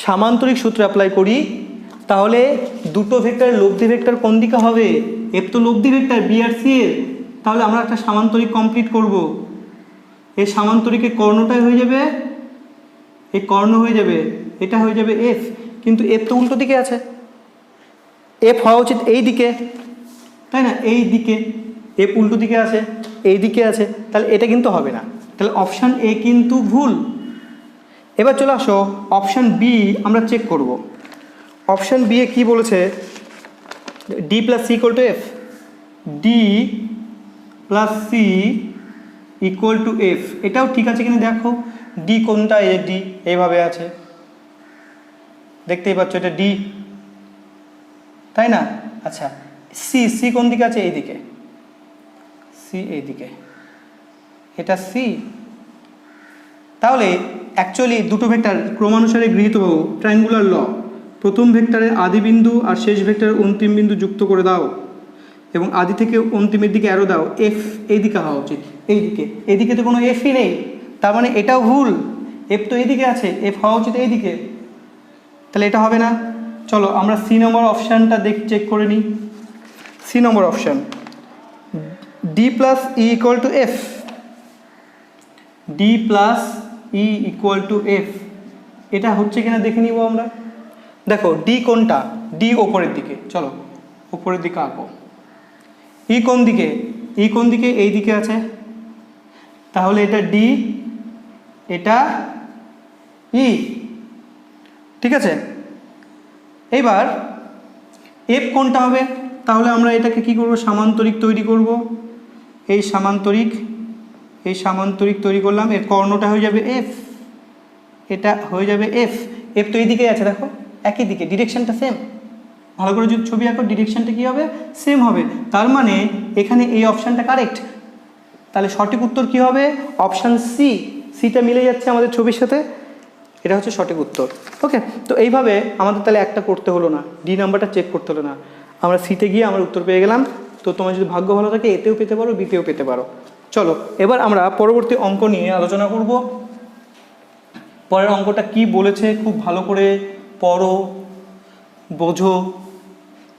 সামান্তরিক সূত্র অ্যাপ্লাই করি, তাহলে দুটো ভেক্টরের লব্ধি ভেক্টর কোন দিকে হবে? এফ তো লব্ধি ভেক্টর বি আর সি এর, তাহলে আমরা একটা সামান্তরিক কমপ্লিট করব। এই সামান্তরিকের কর্ণটাই হয়ে যাবে, এই কর্ণ হয়ে যাবে, এটা হয়ে যাবে এফ। কিন্তু এফ তো উল্টো দিকে আছে, এফ হওয়া উচিত এই দিকে, তাই না? এই দিকে, এফ উল্টো দিকে আছে, এই দিকে আছে, তাহলে এটা কিন্তু হবে না। তাহলে অপশান এ কিন্তু ভুল। এবার চলে আসো অপশান বি, আমরা চেক করব। অপশান বি এ কী বলেছে? D plus C equal to F, D plus C equal to F, এটাও ঠিক আছে কিনা দেখো। ডি কোনটা? এ ডি, এইভাবে আছে, দেখতেই পাচ্ছ এটা ডি, তাই না? আচ্ছা, সি কোন দিকে আছে? এইদিকে, সি এইদিকে, এটা সি। তাহলে অ্যাকচুয়ালি দুটো ভেক্টর ক্রমানুসারে গৃহীত ট্রায়াঙ্গুলার ল, প্রথম ভেক্টরের আদি বিন্দু আর শেষ ভেক্টরের অন্তিম বিন্দু যুক্ত করে দাও এবং আদি থেকে অন্তিমের দিকে অ্যারো দাও। এফ এইদিকে হওয়া উচিত, এইদিকে। এদিকে তো কোনো এফই নেই, তার মানে এটাও ভুল। এফ তো এইদিকে আছে, এফ হওয়া উচিত এইদিকে, তাহলে এটা হবে না। চলো আমরা সি নম্বর অপশানটা চেক করে নিই। C number option, D plus E equal to F, D plus E equal to F, এটা হচ্ছে কিনা দেখে নিব আমরা। দেখো ডি কোনটা? ডি ওপরের দিকে, চলো ওপরের দিকে আঁকো। ই কোন দিকে? ই কোন দিকে? এই দিকে আছে, তাহলে এটা ডি, এটা ই, ঠিক আছে। এবার এফ কোনটা হবে? তাহলে আমরা এটাকে কি করব? সামান্তরিক তৈরি করব। এই সামান্তরিক তৈরি করলাম, এর কর্ণটা হয়ে যাবে এফ, এটা হয়ে যাবে এফ। এফ তো এই দিকেই আছে, দেখো একই দিকে, ডিরেকশনটা সেম। ভালো করে যদি ছবি আঁকো, ডিরেকশনটা কী হবে? সেম হবে। তার মানে এখানে এই অপশানটা কারেক্ট। তাহলে সঠিক উত্তর কী হবে? Option C. সিটা মিলে যাচ্ছে আমাদের ছবির সাথে, এটা হচ্ছে সঠিক উত্তর। ওকে, তো এইভাবে আমাদের তাহলে একটা করতে হলো না, ডি নাম্বারটা চেক করতে হলো না, আমরা সিতে গিয়ে আমরা উত্তর পেয়ে গেলাম। তো তোমার যদি ভাগ্য ভালো থাকে এতেও পেতে পারো, বিতেও পেতে পারো। চলো এবার আমরা পরবর্তী অঙ্ক নিয়ে আলোচনা করব। পরের অঙ্কটা কি বলেছে খুব ভালো করে পড়ো, বোঝো,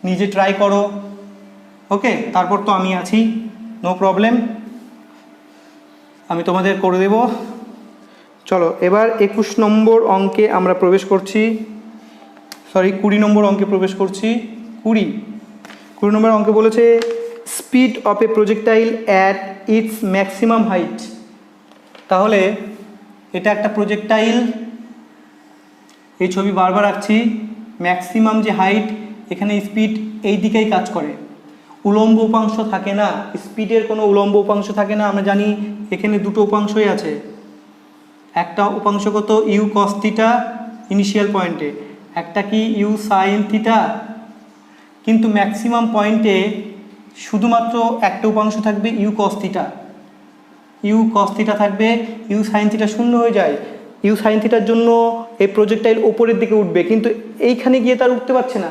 নিজে ট্রাই করো। ওকে, তারপর তো আমি আছি, নো প্রবলেম, আমি তোমাদের করে দেব। চলো এবার 21 নম্বর অঙ্কে আমরা প্রবেশ করছি, 20 নম্বর অঙ্কে প্রবেশ করছি। 20 নম্বর অঙ্কে বলেছে speed of a projectile at its maximum height. তাহলে এটা একটা প্রজেক্টাইল, এই ছবি বারবার আঁকছি। ম্যাক্সিমাম যে হাইট, এখানে স্পিড এই দিকেই কাজ করে, উলম্ব উপাংশ থাকে না, স্পিডের কোনো উলম্ব উপাংশ থাকে না। আমরা জানি এখানে দুটো উপাংশই আছে, একটা উপাংশ কত ইউ কস থিটা ইনিশিয়াল পয়েন্টে, একটা কি ইউ সাইন থিটা। কিন্তু ম্যাক্সিমাম পয়েন্টে শুধুমাত্র একটা উপাংশ থাকবে u cos theta, u cos theta থাকবে, ইউ সাইন থিটা শূন্য হয়ে যায়। ইউ সাইন থিটার জন্য এই প্রজেক্টাইল ওপরের দিকে উঠবে, কিন্তু এইখানে গিয়ে তার উঠতে পারছে না,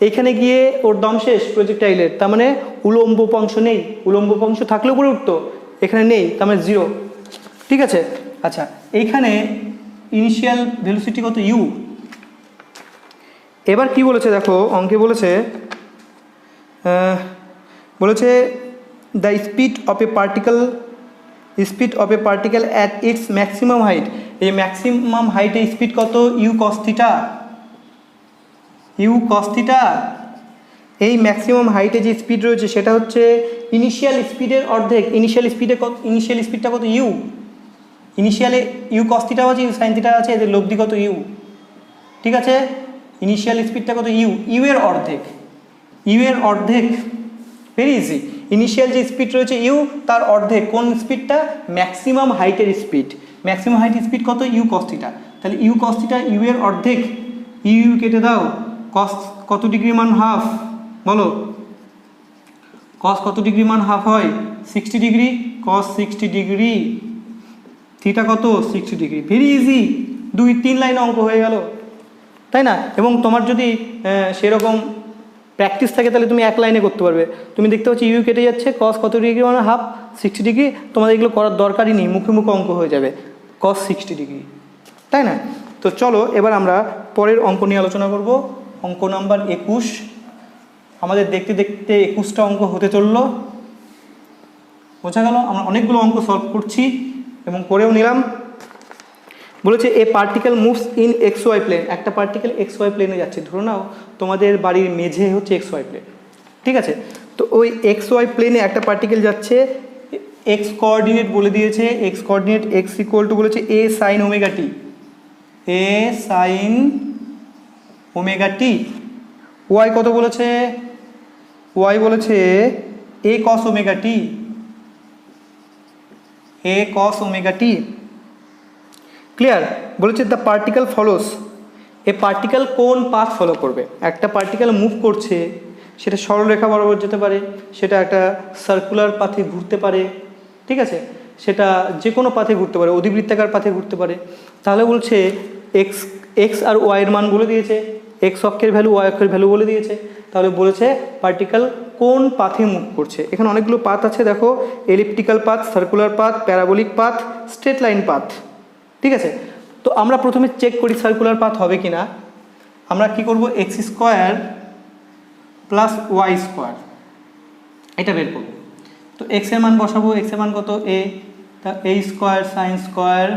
এইখানে গিয়ে ওর দম শেষ প্রজেক্টাইলের। তার মানে উলম্ব উপাংশ নেই, উলম্ব উপাংশ থাকলে উপরে উঠতো, এখানে নেই, তার মানে 0। ঠিক আছে, আচ্ছা এইখানে ইনিশিয়াল ভেলোসিটি কত ইউ। এবার কি বলেছে দেখো অঙ্কে বলেছে, the speed of a particle at its maximum height. এই ম্যাক্সিমাম হাইটে স্পিড কত u cos theta, u cos theta. এই ম্যাক্সিমাম হাইটে যে স্পিড রয়েছে সেটা হচ্ছে ইনিশিয়াল স্পিডের অর্ধেক। ইনিশিয়াল স্পিডটা কত ইউ, ইনিশিয়ালে ইউ কস থিটা আছে, ইউ সাইন থিটা আছে, এদের লব্ধি কত ইউ। ঠিক আছে, ইনিশিয়াল স্পিডটা কত ইউ, ইউ এর অর্ধেক, ইউ এর অর্ধেক, ভেরি ইজি। ইনিশিয়াল যে স্পিড রয়েছে ইউ, তার অর্ধেক কোন স্পিডটা, ম্যাক্সিমাম হাইটের স্পিড। ম্যাক্সিমাম হাইটের স্পিড কত ইউ কস থিটা, তাহলে ইউ কস থিটা ইউ এর অর্ধেক, ইউ কেটে দাও, কস কত ডিগ্রি মান হাফ, বলো কস কত ডিগ্রি মান হাফ হয় 60 ডিগ্রি, কস 60 ডিগ্রি, থিটা কত 60 ডিগ্রি। ভেরি ইজি, 2-3 লাইন অঙ্ক হয়ে গেল, তাই না? এবং তোমার যদি সেরকম প্র্যাকটিস থাকে তাহলে তুমি এক লাইনে করতে পারবে। তুমি দেখতে পাচ্ছি ইউ কেটে যাচ্ছে, কস কত ডিগ্রি মানে হাফ 60 ডিগ্রি, তোমাদের এগুলো করার দরকারই নেই, মুখে মুখে অঙ্ক হয়ে যাবে, কস 60 ডিগ্রি, তাই না? তো চলো এবার আমরা পরের অঙ্ক নিয়ে আলোচনা করব, অঙ্ক নাম্বার 21। আমাদের দেখতে দেখতে 21টা অঙ্ক হতে চললো, বোঝা গেল? আমরা অনেকগুলো অঙ্ক সলভ করছি এবং করেও নিলাম। বলেছে a particle moves in x y plane. একটা পার্টিকেল এক্স ওয়াই প্লেনে যাচ্ছে, ধরো নাও তোমাদের বাড়ির মেঝে হচ্ছে এক্স ওয়াই প্লেন, ঠিক আছে? তো ওই এক্স ওয়াই প্লেনে একটা পার্টিকেল যাচ্ছে, এক্স কোঅর্ডিনেট বলে দিয়েছে, x coordinate x equal two বলেছে এ সাইন ওমেগা টি, এ সাইন ওমেগা টি। ওয়াই কত বলেছে, ওয়াই বলেছে এ কস ওমেগা টি, এ কস ওমেগা টি। ক্লিয়ার? বলেছে the particle follows, A particle কোন পাথ ফলো করবে। একটা পার্টিকেল মুভ করছে, সেটা সরলরেখা বরাবর যেতে পারে, সেটা একটা সার্কুলার পাথে ঘুরতে পারে, ঠিক আছে, সেটা যে কোনো পাথে ঘুরতে পারে, অধিবৃত্তাকার পাথে ঘুরতে পারে। তাহলে বলছে এক্স আর ওয়াইয়ের মান বলে দিয়েছে, এক্স অক্ষের ভ্যালু ওয়াই অক্ষের ভ্যালু বলে দিয়েছে। তাহলে বলেছে পার্টিকেল কোন পাথে মুভ করছে। এখানে অনেকগুলো পাথ আছে, দেখো elliptical path, circular path, parabolic path, straight line path, ঠিক আছে? তো আমরা প্রথমে চেক করি সার্কুলার পাথ হবে কি না। আমরা কি করব, x square plus y square এটা বের করব। তো এক্স এর মান বসাবো, এক্স এর মান কত এ, তা a square sine square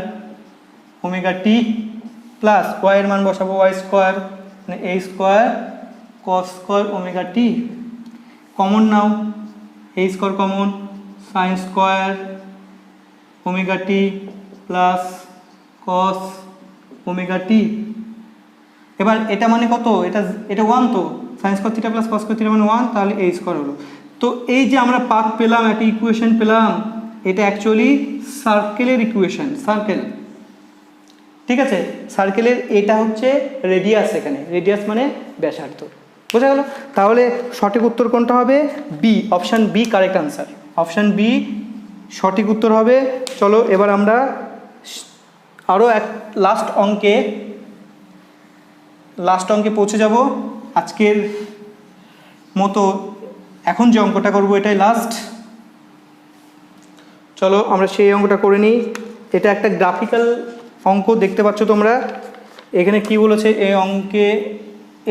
omega t, plus y এর মান বসাবো ওয়াই স্কোয়ার মানে a square cos square omega t. Common নাও, a square common, sine square omega t plus cos omega t. এবার এটা মানে কত, এটা 1, তো sine square theta plus cos square theta মানে 1, তাহলে এ স্কোয়ার হলো। তো এই যে আমরা পাথ পেলাম, একটা ইকুয়েশন পেলাম, এটা অ্যাকচুয়ালি সার্কেলের ইকুয়েশন, সার্কেল, ঠিক আছে? সার্কেলের এটা হচ্ছে রেডিয়াস, এখানে রেডিয়াস মানে ব্যাসার্ধ, বোঝা গেল? তাহলে সঠিক উত্তর কোনটা হবে, B, option B correct answer, option B সঠিক উত্তর হবে। চলো এবার আমরা আরও এক লাস্ট অঙ্কে পৌঁছে যাব আজকের মতো। এখন যে অঙ্কটা করব এটাই লাস্ট, চলো আমরা সেই অঙ্কটা করে নিই। এটা একটা গ্রাফিক্যাল অঙ্ক, দেখতে পাচ্ছ তোমরা। এখানে কি বলেছে, এই অঙ্কে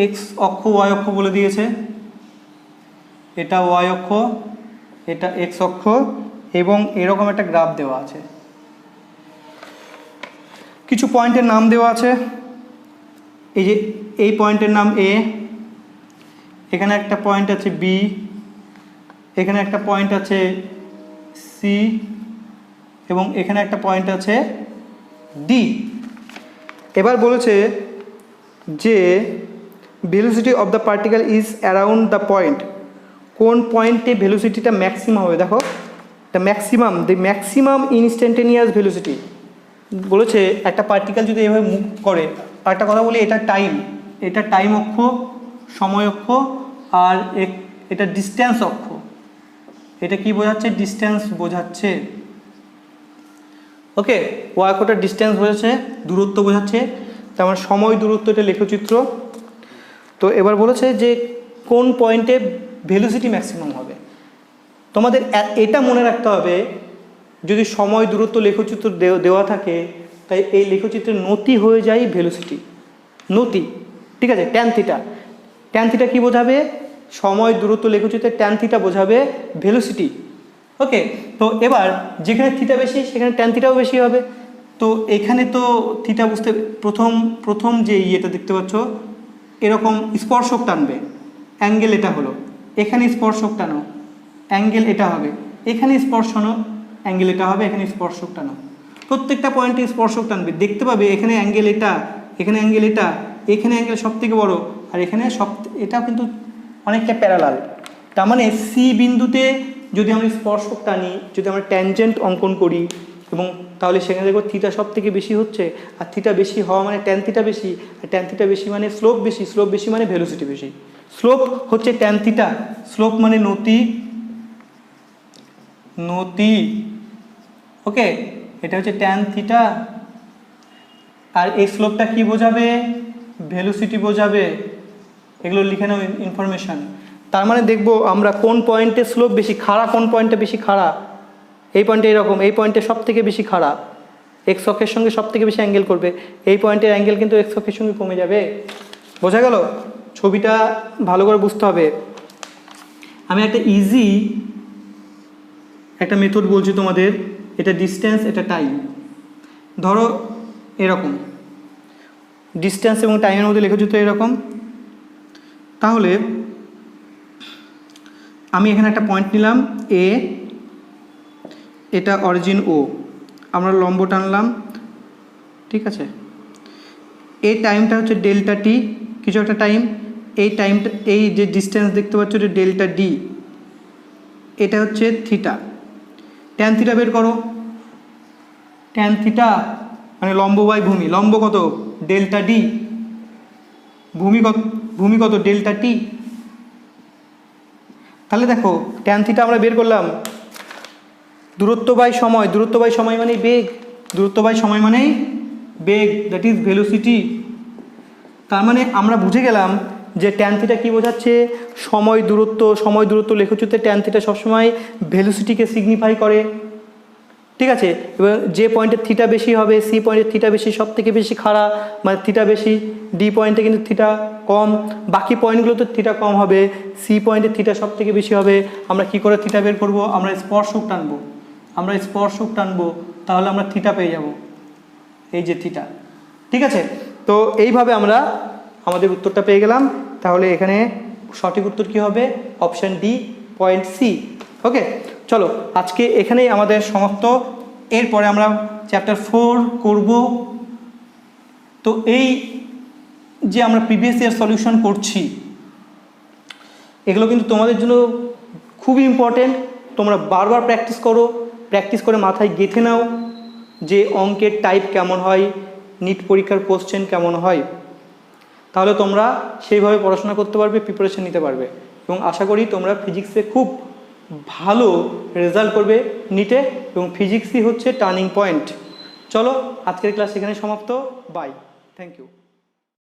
এক্স অক্ষ ওয়াই অক্ষ বলে দিয়েছে, এটা ওয়াই অক্ষ, এটা এক্স অক্ষ, এবং এরকম একটা গ্রাফ দেওয়া আছে। কিছু পয়েন্টের নাম দেওয়া আছে, এই যে এই পয়েন্টের নাম এ, এখানে একটা পয়েন্ট আছে বি, এখানে একটা পয়েন্ট আছে সি এবং এখানে একটা পয়েন্ট আছে ডি। এবার বলেছে যে velocity of the particle is around the point, কোন পয়েন্টে ভেলোসিটিটা ম্যাক্সিমাম হবে। দেখো দ্য ম্যাক্সিমাম ইনস্ট্যান্টেনিয়াস ভেলোসিটি বলেছে একটা পার্টিকেল যদি এভাবে মুভ করে, আর একটা কথা বলি, এটা টাইম অক্ষ, সময় অক্ষ, আর এটা ডিস্ট্যান্স অক্ষ। এটা কি বোঝাচ্ছে? ডিস্ট্যান্স বোঝাচ্ছে। ওকে, ওয়াই অক্ষটা ডিস্ট্যান্স বোঝাচ্ছে, দূরত্ব বোঝাচ্ছে। তার মানে সময় দূরত্ব, এটা লেখচিত্র। তো এবার বলেছে যে কোন পয়েন্টে ভেলোসিটি ম্যাক্সিমাম হবে। তোমাদের এটা মনে রাখতে হবে, যদি সময় দূরত্ব লেখচিত্র দেওয়া থাকে, তাই এই লেখচিত্রের নতি হয়ে যায় ভেলোসিটি, নতি। ঠিক আছে, ট্যান থিটা। ট্যান থিটা কী বোঝাবে? সময় দূরত্ব লেখচিত্রে ট্যান থিটা বোঝাবে ভেলোসিটি। ওকে, তো এবার যেখানে থিটা বেশি সেখানে ট্যান থিটাও বেশি হবে। তো এখানে তো থিটা বুঝতে প্রথম যে ইয়েটা দেখতে পাচ্ছ, এরকম স্পর্শক টানবে, অ্যাঙ্গেল এটা হলো, এখানে স্পর্শক টানো, অ্যাঙ্গেল এটা হবে, এখানে স্পর্শনো, অ্যাঙ্গেল এটা হবে, এখানে স্পর্শক টানো। প্রত্যেকটা পয়েন্টে স্পর্শক টানবে, দেখতে পাবে এখানে অ্যাঙ্গেল এটা, এখানে অ্যাঙ্গেল এটা, এখানে অ্যাঙ্গেল সব থেকে বড়, আর এখানে এটা কিন্তু অনেকটা প্যারালাল। তার মানে সি বিন্দুতে যদি আমরা স্পর্শক টানি, যদি আমরা ট্যানজেন্ট অঙ্কন করি, এবং তাহলে সেখানে দেখো থিটা সব থেকে বেশি হচ্ছে, আর থিটা বেশি হওয়া মানে ট্যান থিটা বেশি, আর ট্যান থিটা বেশি মানে স্লোপ বেশি, স্লোপ বেশি মানে ভেলোসিটি বেশি। স্লোপ হচ্ছে ট্যান থিটা, স্লোপ মানে নতি। ওকে, এটা হচ্ছে ট্যান থিটা, আর এই স্লোপটা কি বোঝাবে? ভেলোসিটি বোঝাবে। এগুলো লিখে নাও ইনফরমেশান। তার মানে দেখবো আমরা কোন পয়েন্টে স্লোপ বেশি, খাড়া কোন পয়েন্টে বেশি খাড়া। এই পয়েন্টে এরকম, এই পয়েন্টে সব থেকে বেশি খাড়া, এক্স অক্ষের সঙ্গে সব থেকে বেশি অ্যাঙ্গেল করবে, এই পয়েন্টের অ্যাঙ্গেল কিন্তু এক্স অক্ষের সঙ্গে কমে যাবে। বোঝা গেল? ছবিটা ভালো করে বুঝতে হবে। আমি একটা ইজি একটা মেথড বলছি তোমাদের, এটা ডিস্টেন্স, এটা টাইম। ধরো এরকম ডিস্টেন্স এবং টাইমের মধ্যে লেখচিত্র এরকম। তাহলে আমি এখানে একটা পয়েন্ট নিলাম এ, এটা অরিজিন ও, আমরা লম্ব টানলাম। ঠিক আছে, এই টাইমটা হচ্ছে ডেল্টা টি, কিছু একটা টাইম। এই টাইমটা, এই যে ডিস্টেন্স দেখতে পাচ্ছ এটা ডেল্টা ডি, এটা হচ্ছে থিটা। ট্যান থিটা বের করো। ট্যান থিটা মানে লম্ব বাই ভূমি, লম্ব কত? ডেল্টা ডি, ভূমি কত? ডেল্টা টি। তাহলে দেখো ট্যান থিটা আমরা বের করলাম, দূরত্ব বাই সময়, দূরত্ব বাই সময় মানেই বেগ, দূরত্ব বাই সময় মানেই বেগ, দ্যাট ইজ ভেলোসিটি। তার মানে আমরা বুঝে গেলাম যে ট্যান থিটা কী বোঝাচ্ছে? সময় দূরত্ব লেখচিত্রে ট্যান থিটা সবসময় ভেলোসিটিকে সিগনিফাই করে। ঠিক আছে, এবার যে পয়েন্টের থিটা বেশি হবে, সি পয়েন্টের থিটা বেশি, সব থেকে বেশি খাড়া মানে থিটা বেশি, ডি পয়েন্টে কিন্তু থিটা কম, বাকি পয়েন্টগুলোতে থিটা কম হবে, সি পয়েন্টের থিটা সব থেকে বেশি হবে। আমরা কি করে থিটা বের করব? আমরা স্পর্শক টানবো, তাহলে আমরা থিটা পেয়ে যাব, এই যে থিটা। ঠিক আছে, তো এইভাবে আমরা আমাদের উত্তরটা পেয়ে গেলাম। তাহলে এখানে সঠিক উত্তর কি হবে? Option D, point C. Okay, চলো আজকে এখানেই আমাদের সমাপ্ত। এরপরে আমরা চ্যাপ্টার 4 করব। তো এই যে আমরা প্রিভিয়াস ইয়ার সলিউশন করছি, এগুলো কিন্তু তোমাদের জন্য খুবই ইম্পর্টেন্ট। তোমরা বারবার প্র্যাকটিস করে মাথায় গেঁথে নাও যে অঙ্কের টাইপ কেমন হয়, নিট পরীক্ষার কোশ্চেন কেমন হয়। তাহলে তোমরা সেইভাবে পড়াশোনা করতে পারবে, প্রিপারেশন নিতে পারবে, এবং আশা করি তোমরা ফিজিক্সে খুব ভালো রেজাল্ট করবে নিটে, এবং ফিজিক্সই হচ্ছে টার্নিং পয়েন্ট। চলো আজকের ক্লাস এখানে সমাপ্ত। Bye, thank you.